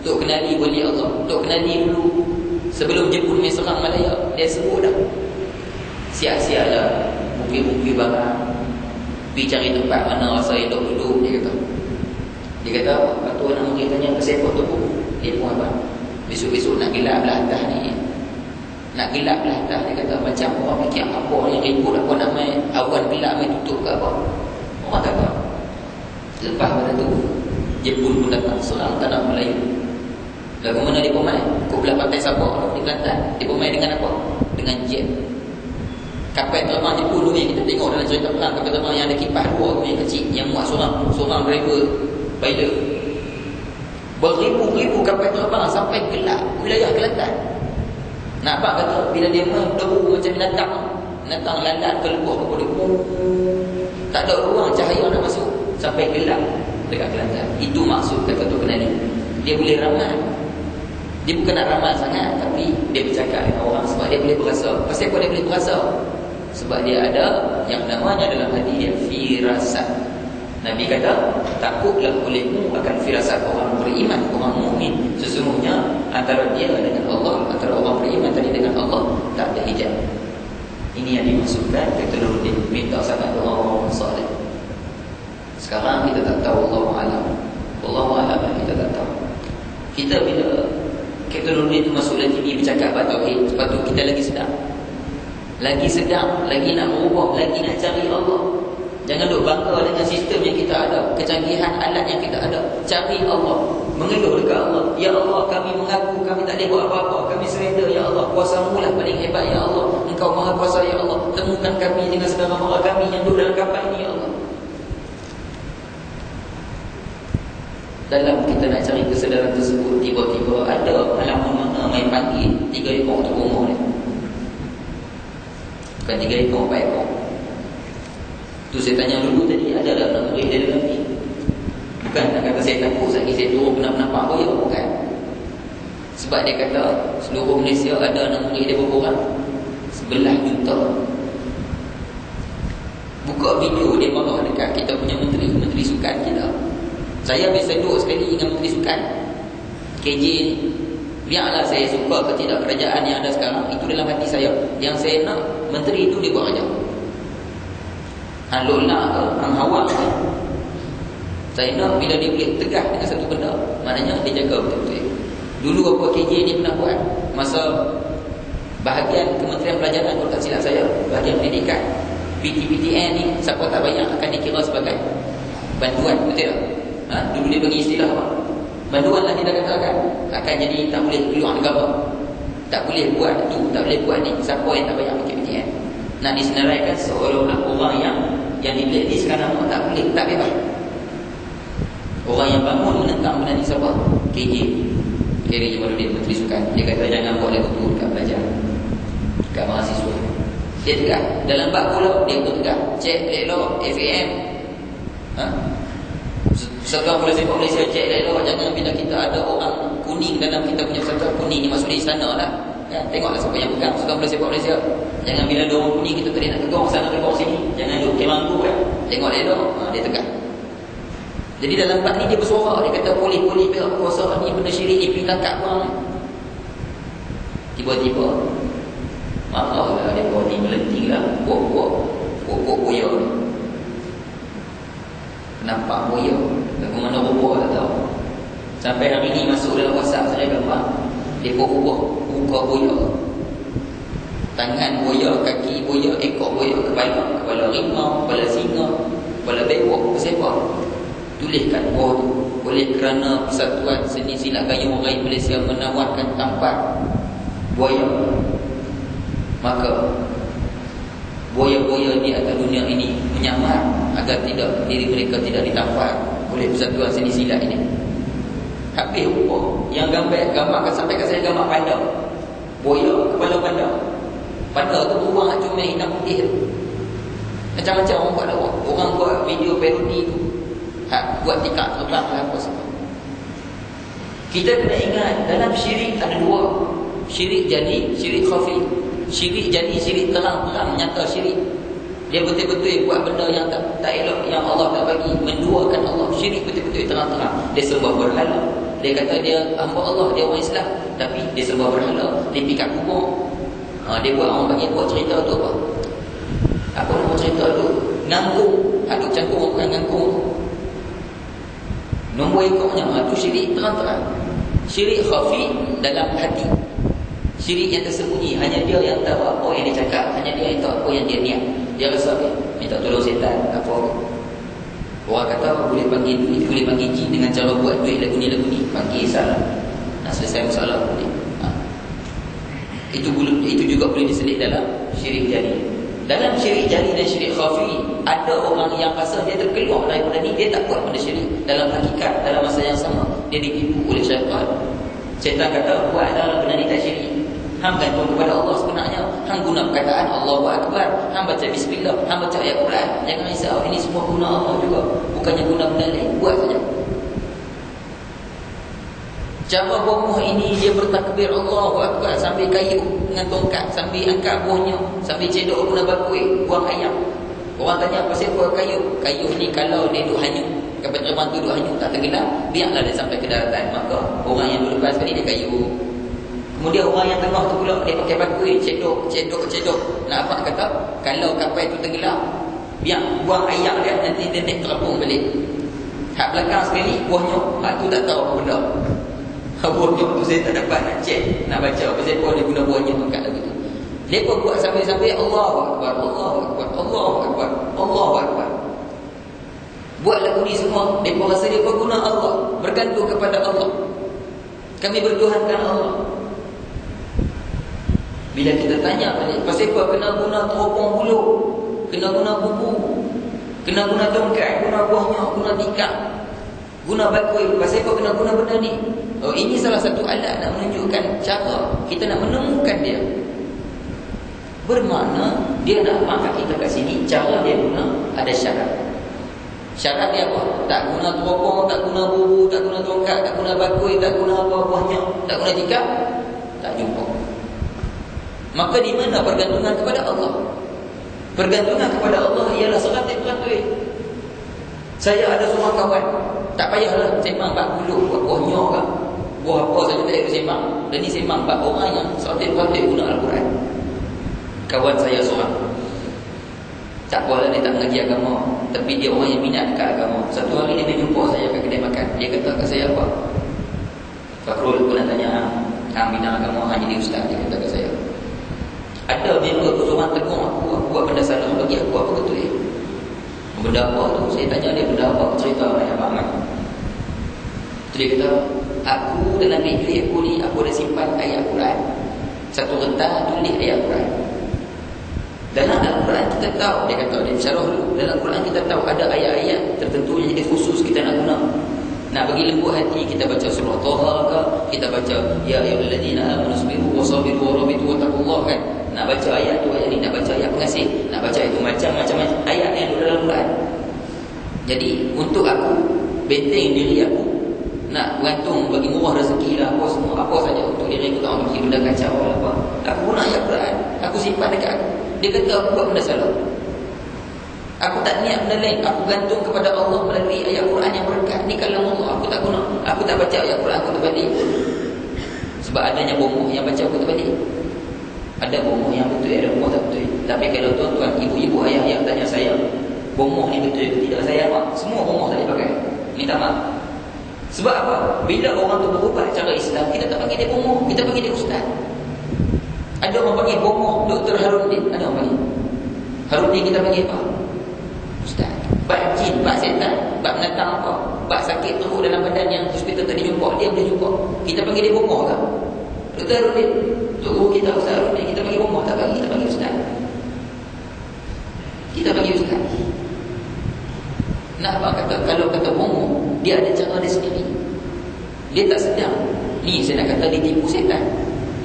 Tu kenali wali Allah. Tu kenali dulu sebelum Jepun ni serang Malaya. Dia sebut dah. Siap-siap lah bukit-bukit barang, pergi cari tempat mana rasa elok duduk. Dia kata waktu anak murid tanya ke siapa tu, dia pun apa, besok-besok nak gelap belah atas ni, nak gelap belah atas. Dia kata macam orang fikir apa ni ribut apa nak main awan gelap main tutup ke apa. Orang kata lepas pada tu Jepun pun datang serang tanah Melayu. Lagu mana dia pemain? Kau belah pantai Sabah di Kelantan. Dia pemain dengan apa? Dengan jet. Kapal terbang Jepun tu ni, kita tengok dalam cerita perang kapal terbang yang ada kipas dua tu yang kecil, yang muat seorang driver pilot. Beribu-ribu kapal terbang sampai gelap wilayah Kelantan. Nak apa kata bila dia berdebu macam binatang lalat ke lebah ke boleh. Tak ada ruang cahaya nak masuk sampai gelap dekat Kelantan. Itu maksud kata tu kenali. Dia boleh ramal. Dia bukan nak ramal sangat, tapi dia bercakap dengan orang sebab dia boleh berasa. Pasal apa dia boleh berasa? Sebab dia ada yang namanya dalam hati dia firasat. Nabi kata, takutlah olehmu akan firasat orang beriman, orang mukmin. Sesungguhnya antara dia dengan Allah, antara orang beriman tadi dengan Allah tak ada hijab. Ini yang dimaksudkan Fitruddin minta sangat doa orang saleh. Sekarang kita tak tahu, Allahu alam, kita tak tahu. Kita bila Fitruddin itu masuk dalam TV bercakap pasal tauhid, sebab tu kita lagi sedang, lagi nak merubah, lagi nak cari Allah. Jangan duk bangga dengan sistem yang kita ada, kecanggihan alat yang kita ada. Cari Allah, mengeluh dekat Allah. Ya Allah, kami mengaku kami tak boleh buat apa-apa, kami surrender ya Allah. Kuasa-Mu lah paling hebat ya Allah. Engkau Maha Kuasa ya Allah. Temukan kami dengan saudara mara kami yang duduk dalam kapal ini ya Allah. Dalam kita nak cari kesedaran tersebut, tiba-tiba ada malam mana main panggil 3 ekor tu umur ni. Bukan 3 ekor, 4 ekor. Tu saya tanya dulu tadi, ada tak nak murid dia dalam ni? Bukan nak kata saya takut, saya turun pernah nampak apa ya, bukan. Sebab dia kata seluruh Malaysia ada anak murid dia berapa orang? 11 juta. Buka video dia marah dekat kita punya menteri sukan kita. Saya biasa duduk sekali dengan menteri sukan KJ ni. Biarlah saya suka ke tidak kerajaan yang ada sekarang, itu dalam hati saya. Yang saya nak menteri itu dia buat kerja. Halul nak ke, hang hawa ke. Saya nak bila dia boleh tegak dengan satu benda, maknanya dia jaga betul-betul. Dulu apa KJ ni pernah buat masa bahagian Kementerian Pelajaran, kalau tak silap saya, bahagian pendidikan, PTPTN ni siapa tak bayar akan dikira sebagai bantuan, betul tak? Dulu dia bagi istilah apa? Bantuan lah kita katakan. Akan jadi tak boleh keluar negara, tak boleh buat tu, tak boleh buat ni. Siapa yang tak bayar PTPTN? Nak disenaraikan seolah-olah orang yang di-blacklist sekarang tak boleh, tak bebas. Orang yang bangun menentang benda ni siapa? KJ Jamaluddin, Menteri Sukan. Dia kata jangan buat lagu tu dekat pelajar, dekat mahasiswa. Dia tegak dalam bab pula, dia pun tegak. Cek elok FAM. Persatuan Bola Sepak Malaysia, cek elok. Jangan bila kita ada orang kuning dalam kita punya persatuan, kuning ni maksudnya istana lah kan? Tengoklah siapa yang pegang Persatuan Bola Sepak Malaysia. Jangan bila ada orang kuning kita tadi nak tegak sana tegak sini. Jangan duduk kemangku kan. Tengok elok, dia tegak. Jadi dalam bab ni dia bersuara. Dia kata polis-polis pihak kuasa ni benda syirik ni, pergi tangkap orang ni. Tiba-tiba maaflah dia buat ni melenting lah, buat boya ni. Nampak boya, lagu mana rupa tak tahu. Sampai hari ni masuk dalam WhatsApp saya gambar, dia buka boya. Tangan boya, kaki boya, ekor boya, kepala rimau, kepala singa, kepala bewok, bersepah. Tuliskan bawah tu, oleh kerana Persatuan Seni Silat Gayung Raih Malaysia menawarkan tempat buaya, maka buaya-buaya di atas dunia ini menyamar agar tidak diri mereka tidak ditampak oleh Persatuan Seni Silat ini. Habis rupa yang gambarkan sampai ke saya gambar panda, buaya kepala panda tu orang nak cuma hitam putih tu. Macam-macam orang buat lawak. Orang buat video parodi tu, buat tikak terbang lah apa semua. Kita kena ingat dalam syirik ada dua. Syirik jadi, syirik khafi. Syirik jadi syirik terang-terang, nyata syirik. Dia betul-betul buat benda yang tak elok, yang Allah tak bagi, menduakan Allah. Syirik betul-betul terang-terang. Dia sembah berhala. Dia kata dia hamba Allah, dia orang Islam, tapi dia sembah berhala, dia pergi kat kubur. Dia buat, orang bagi buat cerita tu apa? Apa nama cerita tu? Ngangkung, aduk cangkung, bukan ngangkung. Nombor ekornya, tu syirik terang-terang. Syirik khafi dalam hati. Syirik yang tersembunyi, hanya dia yang tahu apa yang dia cakap, hanya dia yang tahu apa yang dia niat. Dia rasa minta tolong setan, apa. Orang kata boleh panggil duit, boleh panggil jin dengan cara buat duit lagu ni, panggil salah. Nak selesai masalah boleh. Itu juga boleh diselit dalam syirik jari. Dalam syirik jari dan syirik khafi, ada orang yang rasa dia terkeluar daripada ni, dia tak buat benda syirik. Dalam hakikat, dalam masa yang sama, dia ditipu oleh syaitan. Syaitan kata, buatlah benda ni tak syirik. Hang gantung kepada Allah sebenarnya. Hang guna perkataan Allahu Akbar, hang baca bismillah, hang baca ayat Quran. Jangan risau, ini semua guna Allah juga, bukannya guna benda lain. Buat saja. Cara bomoh ini, dia bertakbir Allahu Akbar sambil kayu dengan tongkat, sambil angkat buahnya, sambil cedok guna bakui, buang ayam. Orang tanya apa siapa kayu? Kayu ni kalau dia duduk hanyut, kapal terbang tu duduk hanyut tak tenggelam, biarlah dia sampai ke daratan. Maka orang yang duduk lepas sekali dia kayu. Kemudian orang yang tengah tu pula, dia pakai bakui, cedok. Nak apa kata? Kalau kapal tu tenggelam, biar buang ayam dia, nanti dia naik terapung balik. Hak belakang sekali, buahnya, hak tu tak tahu apa benda. Buahnya tu saya tak dapat nak cek, nak baca apa siapa dia guna buahnya kat lagu tu. Dia pun buat sambil-sambil Allahu Akbar, Allahu Akbar, Allahu Akbar, Allahu Akbar. Buat lagu ni semua, dia pun rasa dia pun guna Allah, bergantung kepada Allah. Kami bertuhankan Allah. Bila kita tanya balik, pasal apa kena guna teropong bulu, kena guna bubu, kena guna tongkat, guna buahnya, guna tikar, guna bakui, pasal apa kena guna benda ni? Oh, ini salah satu alat nak menunjukkan cara kita nak menemukan dia. Bermakna dia nak makan kita kat sini, cara dia guna ada syarat. Syarat dia apa? Tak guna teropong, tak guna bubu, tak guna tongkat, tak guna bakui, tak guna apa buahnya, tak guna tikar, tak jumpa. Maka di mana pergantungan kepada Allah? Pergantungan kepada Allah ialah 100%. Saya ada seorang kawan, tak payahlah sembang bab bulu, buat buah nyok ke, buah apa saja tak ada sembang. Dan ni sembang bab orang yang 100% guna Al-Quran. Kawan saya seorang, tak apalah dia tak mengaji agama, tapi dia orang yang minat dekat agama. Satu hari dia jumpa saya kat kedai makan. Dia kata kat saya apa? Fakrul, aku nak tanya, hang bina agama, hang jadi ustaz. Dia kata kat saya, ada member tu seorang tegur aku buat benda salah, bagi aku apa betul dia? Benda apa tu? Saya tanya dia benda apa, cerita banyak banget. Dia kata, aku dalam negeri aku ni, aku ada simpan ayat Quran. Satu rentas tulis ayat Quran. Dalam Al-Quran kita tahu, dia kata, dia syarah dulu, dalam Al-Quran kita tahu ada ayat-ayat tertentu yang jadi khusus kita nak guna. Nak bagi lembut hati, kita baca surah Taha ke, kita baca ya ayyuhallazina amanu sabiru wasabiru warabitu wattaqullah kan. Nak baca ayat tu, ayat ni, nak baca ayat pengasih, nak baca itu macam-macam ayat yang ada dalam Quran. Jadi untuk aku benteng diri aku, nak gantung bagi murah rezeki lah, apa semua, apa saja untuk diri aku, tak nak bagi benda kacau lah apa. Aku guna ayat Quran, aku simpan dekat aku. Dia kata aku buat benda salah, aku tak niat benda lain, aku gantung kepada Allah melalui ayat Quran yang berkat. Ni kalam Allah, aku tak guna, aku tak baca ayat Quran, aku terbalik. Sebab adanya bomoh yang baca aku terbalik. Ada bomoh yang betul, ada bomoh tak betul. Tapi kalau tuan-tuan, ibu-ibu, ayah yang tanya saya, bomoh ni betul ke tidak, saya apa? Semua bomoh tak dipakai. Minta maaf. Sebab apa? Bila orang tu berubah cara Islam, kita tak panggil dia bomoh, kita panggil dia ustaz. Ada orang panggil bomoh Dr. Harudin, ada orang panggil Harudin, kita panggil apa? Ustaz. Bak jin, bak setan, bak binatang apa, bak sakit teruk dalam badan yang hospital tak dijumpa, dia boleh jumpa. Kita panggil dia bomoh ke? Dr. Harudin, untuk guru kita Ustaz Harudin, kita panggil bomoh tak panggil, kita panggil ustaz. Kita panggil ustaz. Nak apa kata? Kalau kata bomoh, dia ada cara dia sendiri. Dia tak sedang, ni saya nak kata dia tipu setan.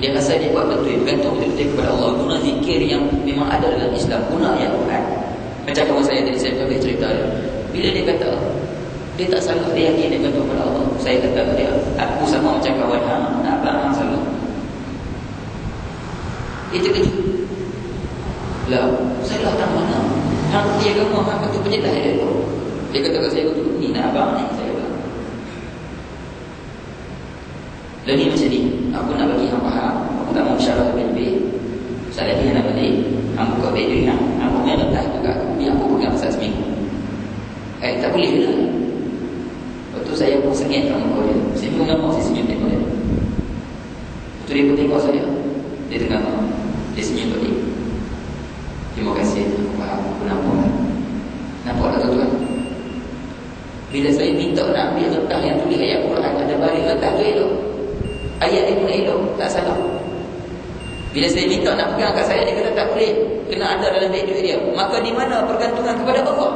Dia rasa dia buat betul, bergantung betul-betul kepada Allah, guna zikir yang memang ada dalam Islam, guna ayat Quran. Macam kawan saya tadi, saya boleh cerita dia. Bila dia kata dia tak salah, dia yakin dia gantung kepada Allah. Saya kata dia, aku sama macam kawan hang, nak apa hang salah? Dia terkejut. Lah, saya lah tak mana. Hang dia agama, hang kata penjelas dia tu. Dia kata kat saya tu, ni nak abang ni, saya kata. Lalu ni macam ni, aku nak bagi hang faham, aku tak mau syarah lebih-lebih. Saya lagi nak balik, hang buka video ni, hang punya letak tu kat aku, biar aku pegang pasal seminggu. Tak boleh ke tak? Lepas tu saya pun sengit kat muka dia. Saya pun nampak saya senyum tengok dia. Lepas tu dia pun tengok saya. Dia tengah dia senyum kat dia. Terima kasih, aku faham, aku nampak. Nampak tak tuan-tuan? Bila saya minta nak ambil letak yang tulis ayat Quran, ada balik letak tu elok. Ayat dia pun elok, tak salah. Bila saya minta nak pegang kat saya, dia kata tak boleh, kena ada dalam video dia. Maka di mana pergantungan kepada Allah?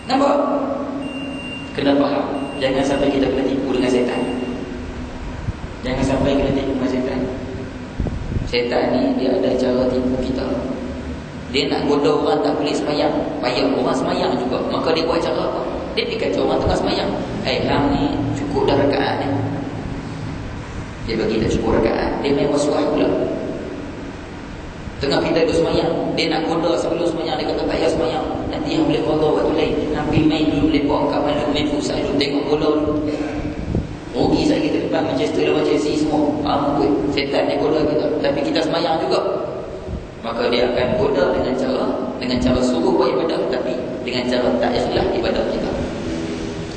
Nampak? Kena faham. Jangan sampai kita kena tipu dengan syaitan. Jangan sampai kena tipu dengan syaitan. Syaitan ni dia ada cara tipu kita. Dia nak goda orang tak boleh semayang, payah orang semayang juga. Maka dia buat cara apa? Dia pergi kacau orang tengah semayang. Hang ni cukup dah rakaat ni. Dia bagi tak cukup rakaat, dia main waswas pula. Tengah kita duduk semayang, dia nak goda sebelum semayang. Dia kata tak payah semayang, nanti yang boleh qada waktu lain. Nabi main dulu, lepak kat mana, main futsal dulu, tengok bola dulu. Rugi saya kita depan Manchester lawan Chelsea semua. Ampun, setan dia goda kita. Tapi kita semayang juga. Maka dia akan goda dengan cara suruh buat ibadah, tapi dengan cara tak ikhlas ibadah kita.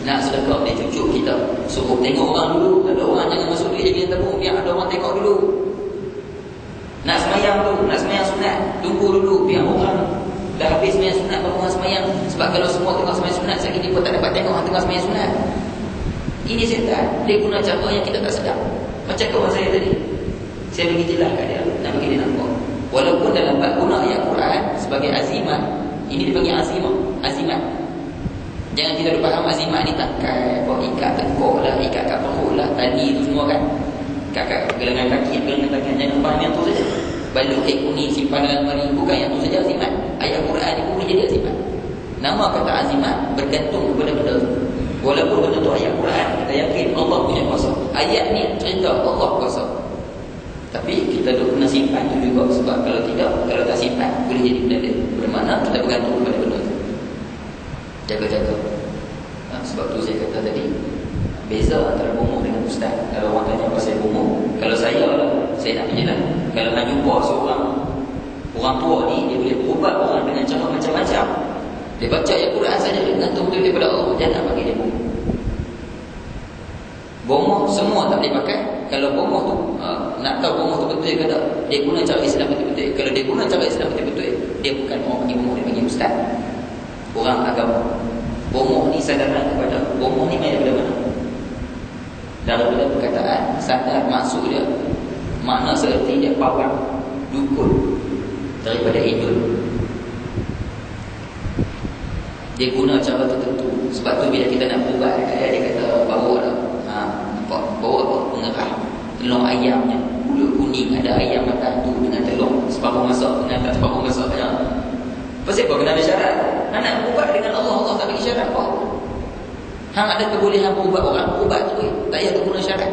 Nak sedekah, dia cucuk kita, suruh tengok orang dulu. Ada orang jangan masuk dia jadi tabung, biar ada orang tengok dulu. Nak semayang tu, nak semayang sunat, tunggu dulu biar orang dah habis semayang sunat baru orang semayang. Sebab kalau semua tengah semayang sunat, sekali dia pun tak dapat tengok orang tengah semayang sunat. Ini setan, dia guna cara yang kita tak sedar. Macam kawan saya tadi, saya bagi jelas kat dia, nak bagi dia nampak. Walaupun dalam bab guna ayat Quran sebagai azimat, ini dipanggil azimat. Jangan kita faham azimat ni tangkai, ikat tekuk lah, ikat kat perut lah, tali tu semua kan. Kat gelangan kaki, gelangan tangan. Jangan faham yang tu saja. Baluk kuning simpan dalam lemari, bukan yang tu saja azimat. Ayat Quran ni pun boleh jadi azimat. Nama kata azimat bergantung kepada benda tu. Walaupun benda tu ayat Quran, kita yakin Allah punya kuasa. Ayat ni cerita Allah kuasa. Tapi kita kena simpan tu juga. Sebab kalau tidak, kalau tak simpan, boleh jadi benda dia. Bermakna kita bergantung kepada benda tu. Jaga-jaga. Sebab tu saya kata tadi, beza antara bomoh dengan ustaz. Kalau orang tanya pasal bomoh, kalau saya nak menjelaskan. Kalau nak jumpa seorang orang tua ni, dia boleh berubat orang dengan cara macam-macam. Dia baca ayat Quran saja, gantung betul daripada Allah. Jangan bagi dia bomoh. Bomoh semua tak boleh pakai. Kalau bomoh tu, nak tahu bomoh tu betul ke tak, dia guna cara Islam betul-betul. Kalau dia guna cara Islam betul-betul, dia bukan orang panggil bomoh, dia panggil ustaz, orang agama. Bomoh ni sadaran kepada, bomoh ni main daripada mana? Daripada perkataan sadar, maksud dia, makna seerti dia pawang, dukun, daripada idul. Dia guna cara tertentu. Sebab tu bila kita nak ubat, dia kata bawa lah, nampak, bawa apa? Pengerah telur ayamnya, bulu kuning, ada ayam matang tu dengan telur, separuh masak dengan tak separuh masak ya. Pasal apa kena ada syarat? Hang nak ubat dengan Allah, Allah tak bagi syarat apa. Hang ada kebolehan berubat orang, ubat tu tak payah guna syarat.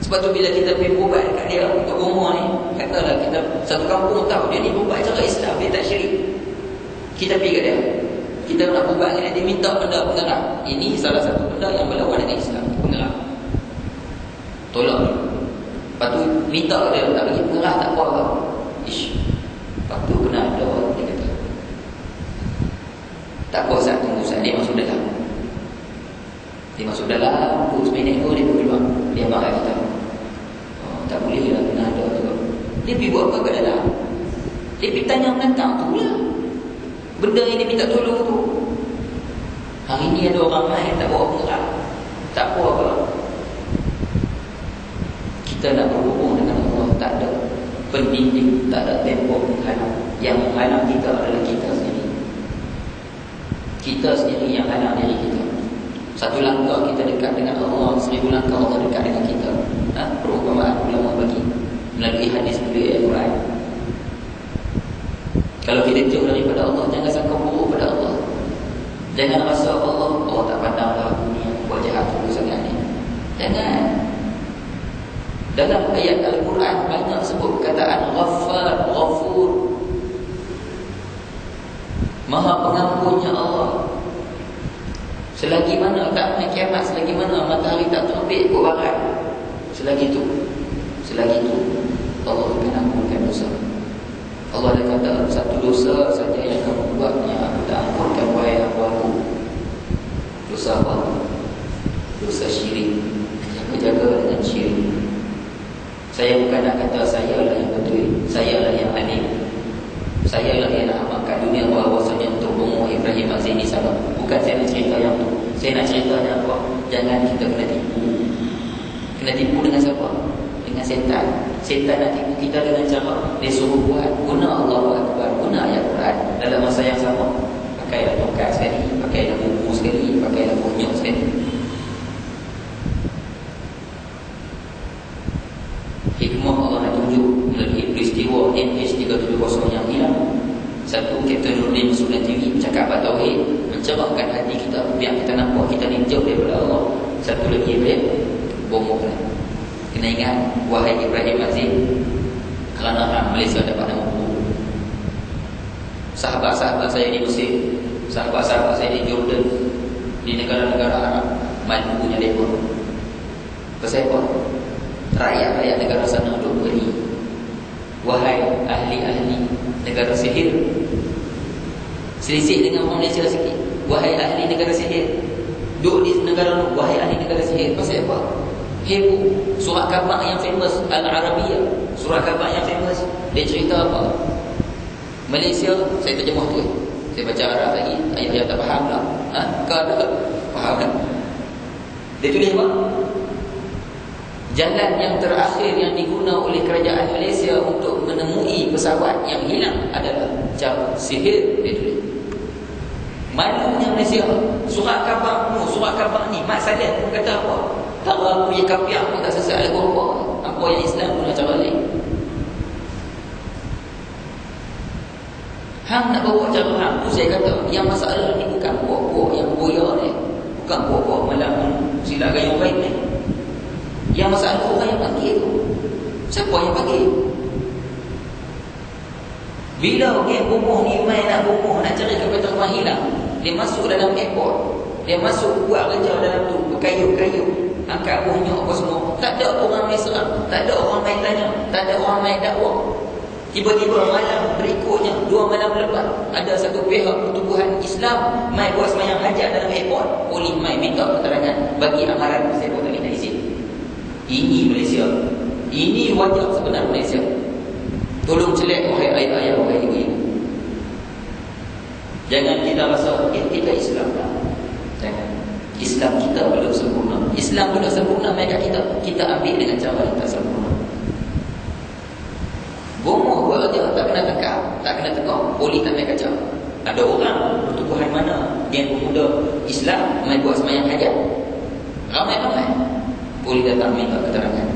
Sebab tu bila kita pergi berubat kat dia untuk rumah ni, katalah kita satu kampung tahu dia ni berubat cara Islam, dia tak syirik. Kita pergi kat dia, kita nak berubat dengan dia, minta benda pengerah. Ini salah satu benda yang berlawan dengan Islam, pengerah. Tolak dulu. Lepas tu minta kat dia, tak bagi pengerah tak apa tau. Lepas tu kena ada, dia kata tak apa Ustaz, tunggu Ustaz, dia masuk dalam. Dia masuk dalam, pukul 9 tu dia keluar. Dia marah kita, tak boleh lah, kena ada juga. Dia pergi buat apa kat dalam? Dia pergi tanya menantang tu lah, benda yang dia minta tolong tu. Hari ni ada orang lain tak bawa pengerah, tak apa. Kita nak berhubung dengan Allah, tak ada pendidik, tak ada tembok menghalang. Yang menghalang kita adalah kita sendiri. Kita sendiri yang halang diri kita. Satu langkah kita dekat dengan Allah, 1000 langkah Allah dekat dengan kita. Perumpamaan ulama bagi melalui hadis, melalui ayat Quran. Kalau kita jauh daripada Allah, jangan sangka buruk pada Allah. Jangan rasa Allah tak pandang lah aku ni, buat jahat terus sangat ni. Jangan. Dalam ayat Al-Quran banyak sebut perkataan Ghaffar, Ghafur. Maha pengampunnya Allah. Selagi mana tak naik kiamat, selagi mana matahari tak terbit ke barat, selagi itu Allah akan ampunkan dosa. Allah dah kata, satu dosa saja yang kamu buat yang aku tak ampunkan, wahai hamba-Ku. Dosa apa? Dosa syirik. Jaga-jaga dengan syirik. Saya bukan nak kata saya lah yang betul, saya lah yang alim, saya lah yang nak amalkan dunia bahawasanya untuk umur Ibrahim Aziz ni salah. Bukan saya nak cerita yang tu. Saya nak cerita yang apa? Jangan kita kena tipu. Kena tipu dengan siapa? Dengan setan. Setan nak tipu kita dengan cara dia suruh buat, guna Allahu Akbar, guna ayat Quran. Dalam masa yang sama, pakailah tongkat sekali, pakailah buku sekali, pakailah bonyok sekali. Hikmah Allah nak tunjuk melalui peristiwa MH370 yang hilang. Satu, Kapten Nurdin masuk dalam TV cakap about tauhid, mencerahkan hati kita, biar kita nampak kita ni jauh daripada Allah. Satu lagi dia bomoh lah. Kena ingat, wahai Ibrahim Aziz, kerana Malaysia dapat nama buruk. Sahabat-sahabat saya di Mesir, sahabat-sahabat saya di Jordan, di negara-negara Arab, malu punya mereka. Pasal apa? Rakyat-rakyat negara sana duk beri, wahai ahli-ahli negara sihir. Selisih dengan orang Malaysia sikit. Wahai ahli negara sihir, duk di negara tu, wahai ahli negara sihir. Pasal apa? Heboh. Surat khabar yang famous, Al-Arabiyah, surat khabar yang famous, dia cerita apa? Malaysia, saya terjemah tu, saya baca Arab lagi, ayat-ayat tak faham lah. Kau tak faham tak? Dia tulis apa? Jalan yang terakhir yang diguna oleh kerajaan Malaysia untuk menemui pesawat yang hilang adalah cara sihir. Dia tulis. Malunya Malaysia. Surat khabar ni Mat Saleh pun kata apa? Tak aku punya kapiak pun tak sesat lagu apa. Apa yang Islam guna cara lain. Hang nak bawa cara hang tu, saya kata yang masalah ni bukan buah-buah yang boya ni, bukan buah-buah malam silap gayung baik ni. Yang masalah orang yang panggil tu. Siapa yang panggil? Bila orang bomoh ni main nak bomoh, nak cari kapal terbang hilang, dia masuk dalam airport, dia masuk buat kerja dalam tu, berkayup-kayup, angkat bonyok apa semua. Tak ada orang main serang, tak ada orang main tanya, tak ada orang main dakwah. Tiba-tiba malam berikutnya, 2 malam lepas, ada satu pihak pertubuhan Islam main buat sembahyang hajat dalam airport. Polis main minta keterangan, bagi amaran saya tak minta izin. Ini Malaysia. Ini wajah sebenar Malaysia. Tolong celak wahai ayah-ayah, wahai ibu-ibu. Jangan kita rasa kita Islam lah. Jangan. Islam kita belum sempurna. Islam belum sempurna, maka kita ambil dengan cara yang tak sempurna. Bomoh buat kerja, tak kena tangkap, tak kena tengok, polis tak main kacau. Ada orang pertubuhan mana yang pemuda Islam main buat sembahyang hajat, ramai-ramai, polis datang minta keterangan.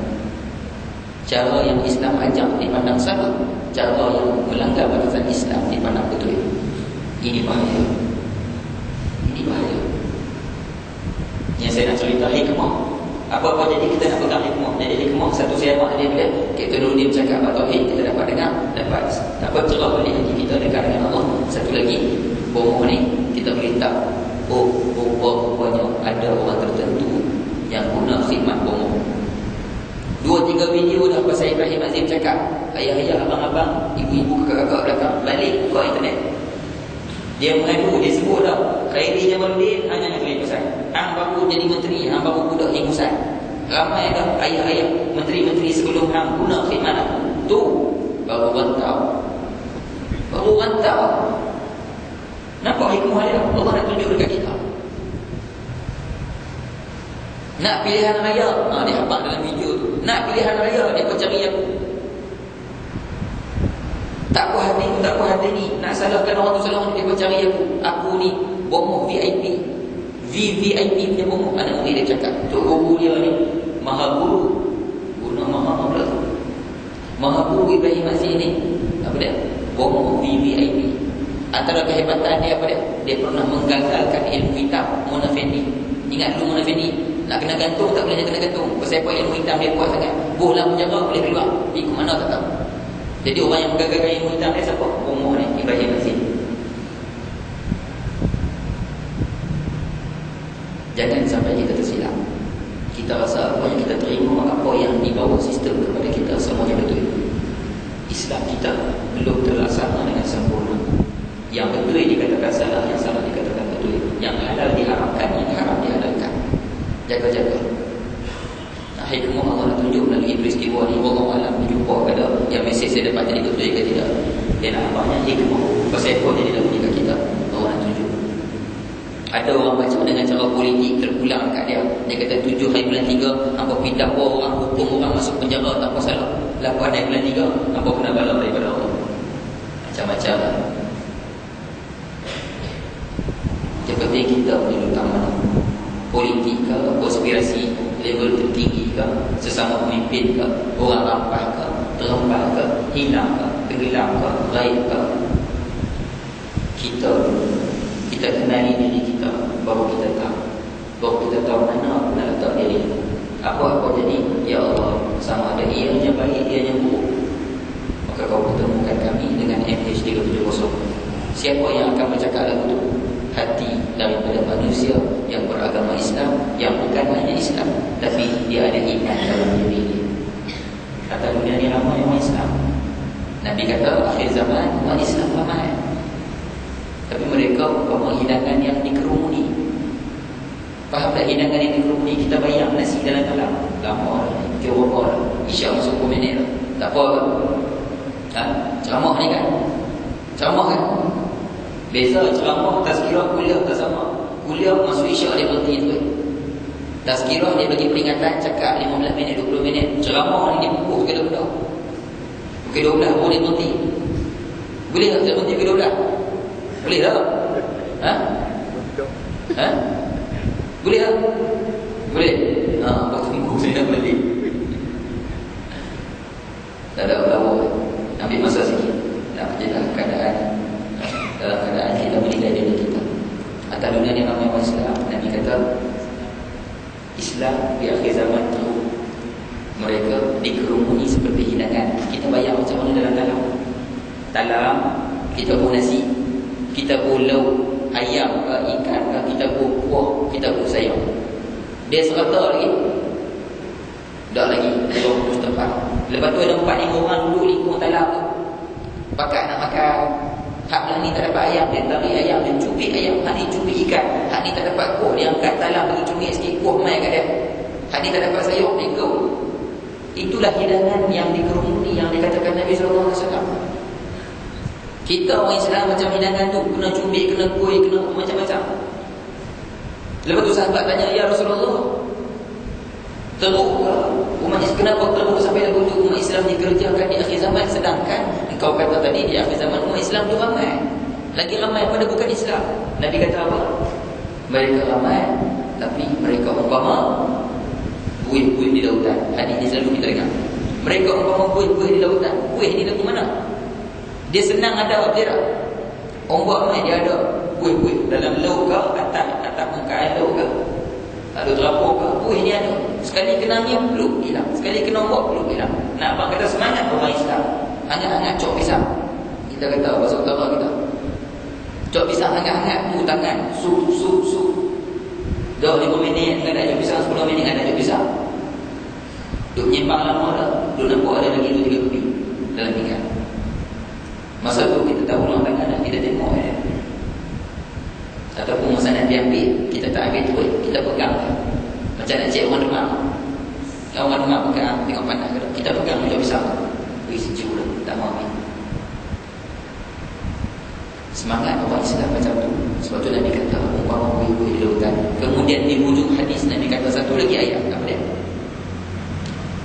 Cara yang Islam ajak dipandang salah, cara yang melanggar batasan Islam dipandang betul. Ini bahaya. Ini bahaya. Yang saya nak cerita hikmah. Apa-apa jadi kita nak pegang hikmah. Jadi hikmah satu siapa dia bila kita dulu dia bercakap about tauhid, kita dapat dengar, dapat cerah balik hati kita dekat dengan Allah. Satu lagi, bomoh ni kita boleh tahu, rupanya ada orang tertentu yang guna khidmat bomoh. 2-3 video dah pasal Ibrahim Azim cakap, ayah-ayah, abang-abang, ibu-ibu, kakak-kakak belakang, balik buka internet. Dia mengadu, dia sebut dah, Khairi Jamaluddin hanya nak tulis pasal hang baru jadi menteri, hang baru budak ingusan. Ramai dah ayah-ayah, menteri-menteri sebelum hang guna khidmat aku. Tu baru rantau. Nampak hikmah dia? Allah nak tunjuk dekat kita. Nak pilihan raya, dia habaq dalam video tu. Nak pilihan raya, dia cari aku. Tak puas hati ni, nak salahkan orang tu salah, dia cari aku. Aku ni bomoh VIP, VVIP punya bomoh. Anak murid dia cakap, tu guru dia ni maha guru, guna maha pula tu. Maha guru Ibrahim Aziz ni apa dia? Bomoh VVIP. Antara kehebatan dia apa dia? Dia pernah menggagalkan ilmu kitab Mona Fendi. Ingat dulu Mona Fendi Nak kena gantung tak boleh dia kena gantung. Pasal apa ilmu hitam dia kuat sangat. Bohlah penjara boleh keluar. Ikut mana tak tahu. Jadi orang yang pegang ilmu hitam ni siapa? Umur ni Ibrahim Aziz. Jangan sampai kita tersilap. Kita rasa apa yang kita terima, apa yang dibawa sistem kepada kita, semuanya betul. Islam kita belum terlaksana dengan sempurna. Yang betul dikatakan salah, yang salah dikatakan betul. Yang halal diharamkan, yang haram dihalalkan. Jaga-jaga. Nah, hikmah Allah tunjuk melalui peristiwa ni. Wallahu a'lam, berjumpa pada yang mesej saya dapat tadi betul ke tidak. Dia nak banyak hikmah. Pasal apa dia dah berikan kita. Allah nak tunjuk. Ada orang baca dengan cara politik terpulang kat dia. Dia kata 7 hari bulan 3 hampa pindah orang, hukum orang masuk penjara tanpa salah. 8 hari bulan 3 hampa kena bala daripada Allah. Macam-macam lah. Seperti kita menunjukkan mana politik ke, konspirasi level tertinggi ke, sesama pemimpin ke, orang rampas ke, terlempas ke, hilang ke, tenggelam ke, raib ke. Kita kenali diri kita, baru kita tahu mana nak letak diri. Apa-apa jadi, ya Allah, sama ada ianya baik, ianya buruk, maka kau pertemukan kami dengan MH370. Siapa yang akan bercakap lagu itu? Hati daripada manusia yang beragama Islam, yang bukan hanya Islam, tapi dia ada iman dalam diri dia. Kata dunia ni ramai orang Islam. Nabi kata akhir zaman orang Islam ramai, tapi mereka umpama hidangan yang dikerumuni. Faham tak hidangan yang dikerumuni? Kita bayang nasi dalam lama kira berapa dah, Isyak masuk 10 minit tak apa ke? Ceramah ni kan, ceramah kan, beza ceramah, tazkirah, kuliah tak sama. Kuliah masuk Isyak dia berhenti tu. Tazkirah dia bagi peringatan, cakap 15 minit, 20 minit. Ceramah ni dia pukul ke 12. Pukul 12 boleh berhenti. Boleh tak saya berhenti pukul 12? Boleh tak? Boleh tak? Boleh? Lepas tunggu saya nak balik. Tak ada berlawa. Ambil masa sikit. Nak jelas keadaan, dalam keadaan kita menilai diri kita. Atas dunia ni ramai orang Islam. Nabi kata Islam di akhir zaman tu mereka dikerumuni seperti hidangan. Kita bayang macam mana dalam talam kita pun nasi, kita pun lauk ayam ke ikan ke, kita pun kuah, kita pun sayur. Dia serata lagi. Tak lagi. Lepas tu ada 4-5 orang duduk lingkung talam tu. Pakat nak makan. Hak yang ni tak dapat ayam, dia tarik ayam, dia cubit ayam. Hak ni cubit ikan. Hak ni tak dapat kuah, dia angkat talam, dia cubit sikit kuah main kat dia. Hak ni tak dapat sayur, dia kau. Itulah hidangan yang dikerumuni, yang dikatakan Nabi SAW. Kita orang Islam macam hidangan tu, kena cubit, kena kuih, kena macam-macam. Lepas tu sahabat tanya, ya Rasulullah, teruk ke umat Islam? Kenapa teruk sampai lagu tu umat Islam dikerjakan di akhir zaman? Sedangkan engkau kata tadi di akhir zaman umat Islam tu ramai. Lagi ramai pada bukan Islam. Nabi kata apa? Mereka ramai, tapi mereka umpama buih-buih di lautan. Hadis ni selalu kita dengar. Mereka umpama buih-buih di lautan. Buih ni lagu mana? Dia senang ada dia tak? Ombak main dia ada. Buih-buih dalam laut ke, atas muka air laut ke, ada terapur ke, buih ni ada. Sekali kena angin, peluk hilang. Sekali kena ombak, peluk hilang. Nak abang kata semangat orang Islam. Hangat-hangat cok pisang. Kita kata bahasa utara kita, cok pisang hangat-hangat, tu tangan, sup. Dah 5 minit tak ada cok pisang, 10 minit tak ada cok pisang. Duk nyimpang lama dah. Duk nampak ada lagi 2-3 kopi dalam ikan. Masa tu kita tahu orang tangan dah, kita tengok ataupun masa nak diambil, kita tak ambil tu, kita pegang. Macam nak cek orang demam. Kalau orang demam pegang, tengok panas ke tak, kita pegang macam pisang. Wih, sejuk dah, tak mau ambil. Semangat orang Islam macam tu. Sebab tu Nabi kata umpama buih-buih di lautan. Kemudian di hujung hadis Nabi kata satu lagi ayat, apa dia?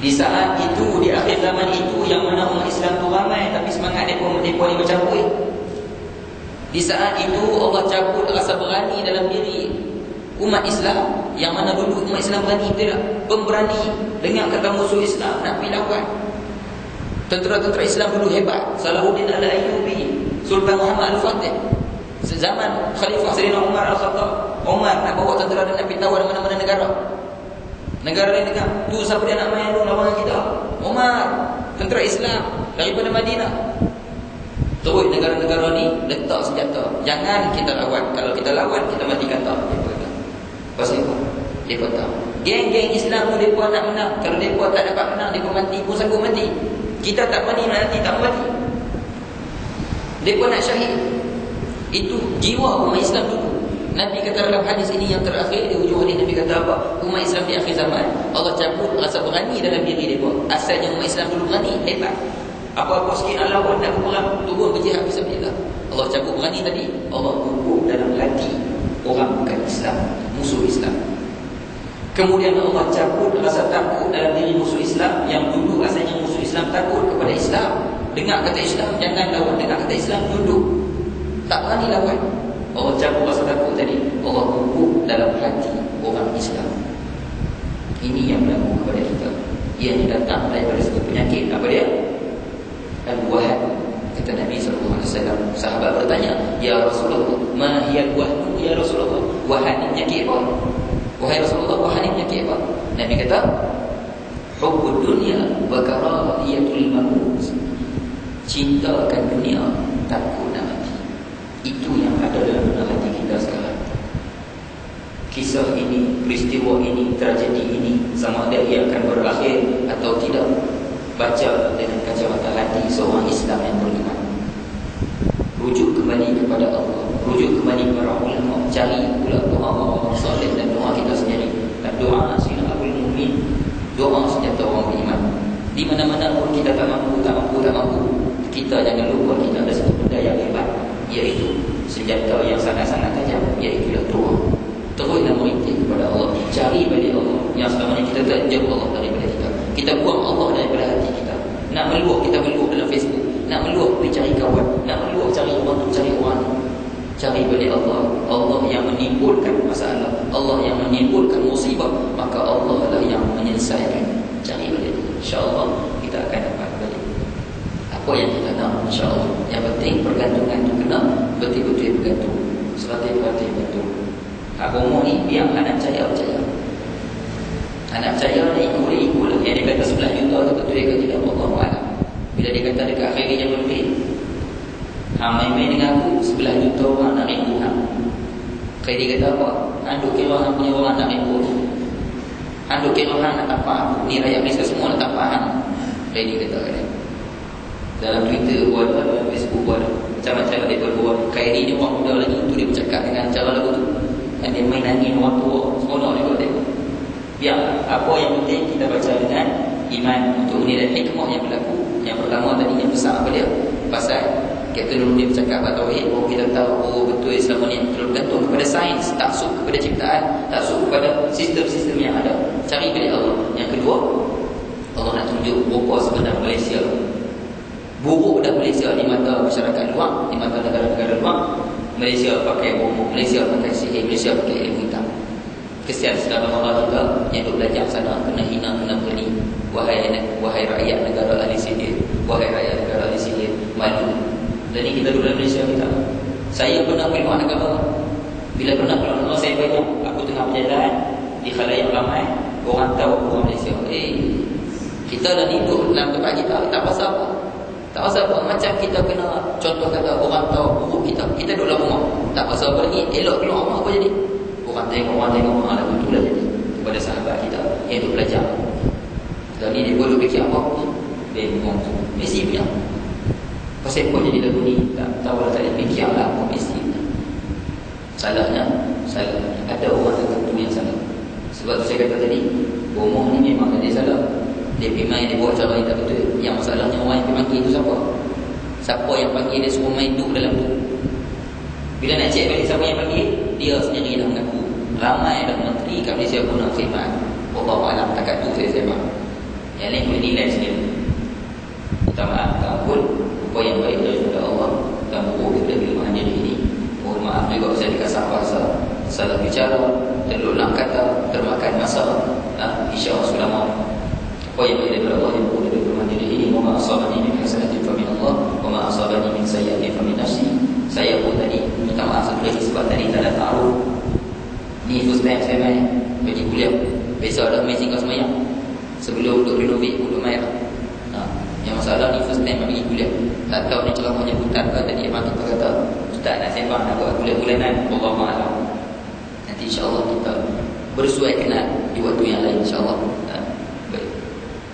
Di saat itu, di akhir zaman itu, yang mana umat Islam tu ramai, tapi semangat mereka ni macam buih. Di saat itu Allah cabut rasa berani dalam diri umat Islam, yang mana dulu umat Islam berani, betul tak? Pemberani dengan kata musuh Islam nak pergi lawan. Tentera-tentera Islam dulu hebat. Salahuddin Al-Ayyubi, Sultan Muhammad Al-Fatih, sezaman Khalifah Sayyidina Umar Al-Khattab. Umar nak bawa tentera dan nak pergi tawar mana-mana negara. Negara lain dengar, tu siapa dia nak main tu lawan kita? Umar, tentera Islam daripada Madinah. Terus negara-negara ni letak senjata. Jangan kita lawan. Kalau kita lawan, kita matikan tak. Mereka kata. Pasal apa? Mereka kata, geng-geng Islam tu mereka nak menang. Kalau mereka tak dapat menang, mereka mati pun sanggup mati. Kita tak mati, nanti tak mati. Mereka nak syahid. Itu jiwa umat Islam dulu. Nabi kata dalam hadis ini yang terakhir, di hujung hadis Nabi kata apa? Umat Islam di akhir zaman, Allah cabut rasa berani dalam diri mereka. Asalnya umat Islam dulu berani, hebat. Apa-apa sikit nak lawan, nak berperang, turun berjihad fisabilillah. Allah cabut berani tadi, Allah kubur dalam hati orang bukan Islam, musuh Islam. Kemudian Allah cabut rasa takut dalam diri musuh Islam. Yang dulu asalnya musuh Islam takut kepada Islam. Dengar kata Islam, jangan lawan. Dengar kata Islam, tunduk. Tak berani lawan. Allah cabut rasa takut tadi, Allah kubur dalam hati orang Islam. Ini yang berlaku kepada kita. Ia datang daripada satu penyakit. Apa dia? Al-wahad. Kata Nabi SAW. Sahabat bertanya, Ya Rasulullah, ma hiya al-wahad? Ya Rasulullah, wahad ni penyakit apa? Wahai Rasulullah, wahad ni penyakit apa? Nabi kata, hubbud dunya wa karahiyatul maut. Cinta akan dunia, takut nak mati. Itu yang ada dalam hati kita sekarang. Kisah ini, peristiwa ini, tragedi ini, sama ada ia akan berakhir atau tidak, baca dengan kacamata hati seorang Islam yang beriman. Rujuk kembali kepada Allah, rujuk kembali para ulama, cari pula doa orang soleh dan doa kita sendiri. Dan doa silahul mu'min, doa senjata orang beriman. Di mana-mana pun kita tak mampu, kita jangan lupa kita ada satu benda yang hebat, iaitu senjata yang sangat-sangat tajam, iaitu doa. Teruslah merintih kepada Allah, cari balik Allah. Yang selama ni kita tak jauh Allah daripada kita. Kita buang Allah daripada hati kita. Nak meluap, kita meluap dalam Facebook. Nak meluap, pergi cari kawan. Nak meluap, cari orang tu, cari orang ni. Cari balik Allah. Allah yang menimbulkan masalah, Allah yang menimbulkan musibah, maka Allah lah yang menyelesaikan. Cari balik, insya-Allah kita akan dapat balik apa yang kita nak, insya-Allah. Yang penting pergantungan tu kena betul-betul bergantung, 100% bergantung. Agama ni biar anak percaya. Anak percaya ni ikut lah. Yang dia kata 11 juta tu betul ke tidak, Allah alam. Bila dia kata dekat akhir dia berlebih, main-main dengan aku 11 juta orang nak ribu hang. Kaya dia kata apa? Anduk kira hang punya orang nak ribu. Anduk kira hang nak tapak aku. Ni rakyat Malaysia semua nak tapak hang. Kaya dia kata kan. Dalam Twitter buat, dalam Facebook buat, macam-macam dia buat. Kaya ni orang muda lagi tu, dia bercakap dengan cara lagu tu. Dan dia main angin orang tua, seronok dia buat dia. Biar apa yang penting kita baca dengan iman untuk menilai hikmah yang berlaku. Yang pertama tadi yang besar apa dia? Pasal Captain Nuruddin bercakap pada tauhid, baru kita tahu betul Islam ni bergantung kepada sains, taksub kepada ciptaan, taksub kepada sistem-sistem yang ada. Cari balik Allah. Yang kedua, Allah nak tunjuk rupa sebenar Malaysia. Buruk dah Malaysia di mata masyarakat luar, di mata negara-negara luar. Malaysia pakai bomo, Malaysia pakai sihir, Malaysia pakai ilmu hitam. Kesian saudara Allah kita yang duduk belajar sana kena hina, kena beli. Wahai rakyat negara ahli sihir, wahai rakyat negara ahli sihir, malu. Dan ni kita duduk dalam Malaysia kita. Saya pernah pergi luar negara. Bila pernah pergi luar negara, saya bayang aku tengah berjalan di khalayak ramai, orang tahu aku orang Malaysia. Kita dah hidup dalam tempat kita, tak pasal apa. Tak pasal apa. Macam kita kena, contoh kata orang tahu buruk kita, kita duduk dalam rumah, tak pasal apa lagi, elok keluar rumah apa jadi? Orang tengok lah, betul lah jadi. Kepada sahabat kita yang duduk belajar. Dan ni dia boleh fikir apa? Dia bingung tu. Mesti punya. Pasal apa jadi lagu ni? Tak tahu lah, tak ada fikir lah apa mesti. Salahnya ada orang tertentu yang salah. Sebab tu saya kata tadi, bomoh ni memang dia salah. Dia main, dia buat cara yang tak betul. Yang masalahnya orang yang panggil tu siapa? Siapa yang panggil dia suruh main duduk dalam tu? Bila nak cek balik siapa yang panggil, dia sendiri dah mengaku. Ramai dah menteri kat Malaysia pun nak khidmat. Wallahualam, takat tu saya sebab yang lain boleh nilai sendiri. Minta maaf, tak ampun. Apa yang baik daripada Allah dan buruk daripada kelemahan diri ini. Mohon maaf juga saya dikasar bahasa, salah bicara, terlulang kata, termakan masa. InsyaAllah sudah maaf. Apa yang baik daripada Allah yang buruk daripada kelemahan diri ini. Wa ma asabani min hasanatin fa min Allah, wa ma asabani min sayyi'atin fa min nafsi. Saya pun tadi minta maaf satu lagi sebab tadi tak ada taruh. Ni first time saya main pergi kuliah Besok dah meeting kau semayang. Sebelum duk renovate pun duk main lah. Yang masalah ni first time pergi kuliah. Tak tahu ni ceramahnya putar ke tadi. Memang kita kata Ustaz nak sembang nak buat kuliah bulanan. Wallahu a'lam. Nanti insyaAllah kita bersuai kenal di waktu yang lain insyaAllah. Baik.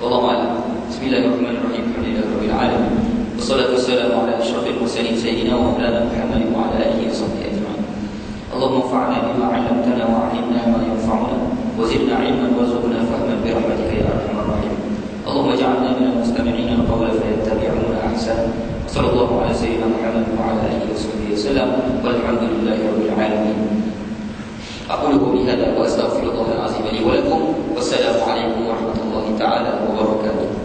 Wallahu a'lam. Bismillahirrahmanirrahim. Alhamdulillahirabbil alamin. Wassalatu wassalamu ala asyrafil mursalin sayyidina wa maulana Muhammad wa ala alihi wa sahbihi ajma'in. Allahumma fa'alna bima 'allamtana wa 'allimna ma yanfa'una wa zidna 'ilman warzuqna fahman bi rahmatika ya arhamar rahimin. Allahumma ij'alna minal mustami'ina al-qawla fayattabi'una ahsana. Sallallahu ala sayyidina Muhammad wa ala alihi wa sahbihi wasallam. Walhamdulillahi rabbil alamin. Aqulu qawli hadha wa astaghfirullahal azim li wa lakum. Wassalamu alaikum warahmatullahi ta'ala wabarakatuh.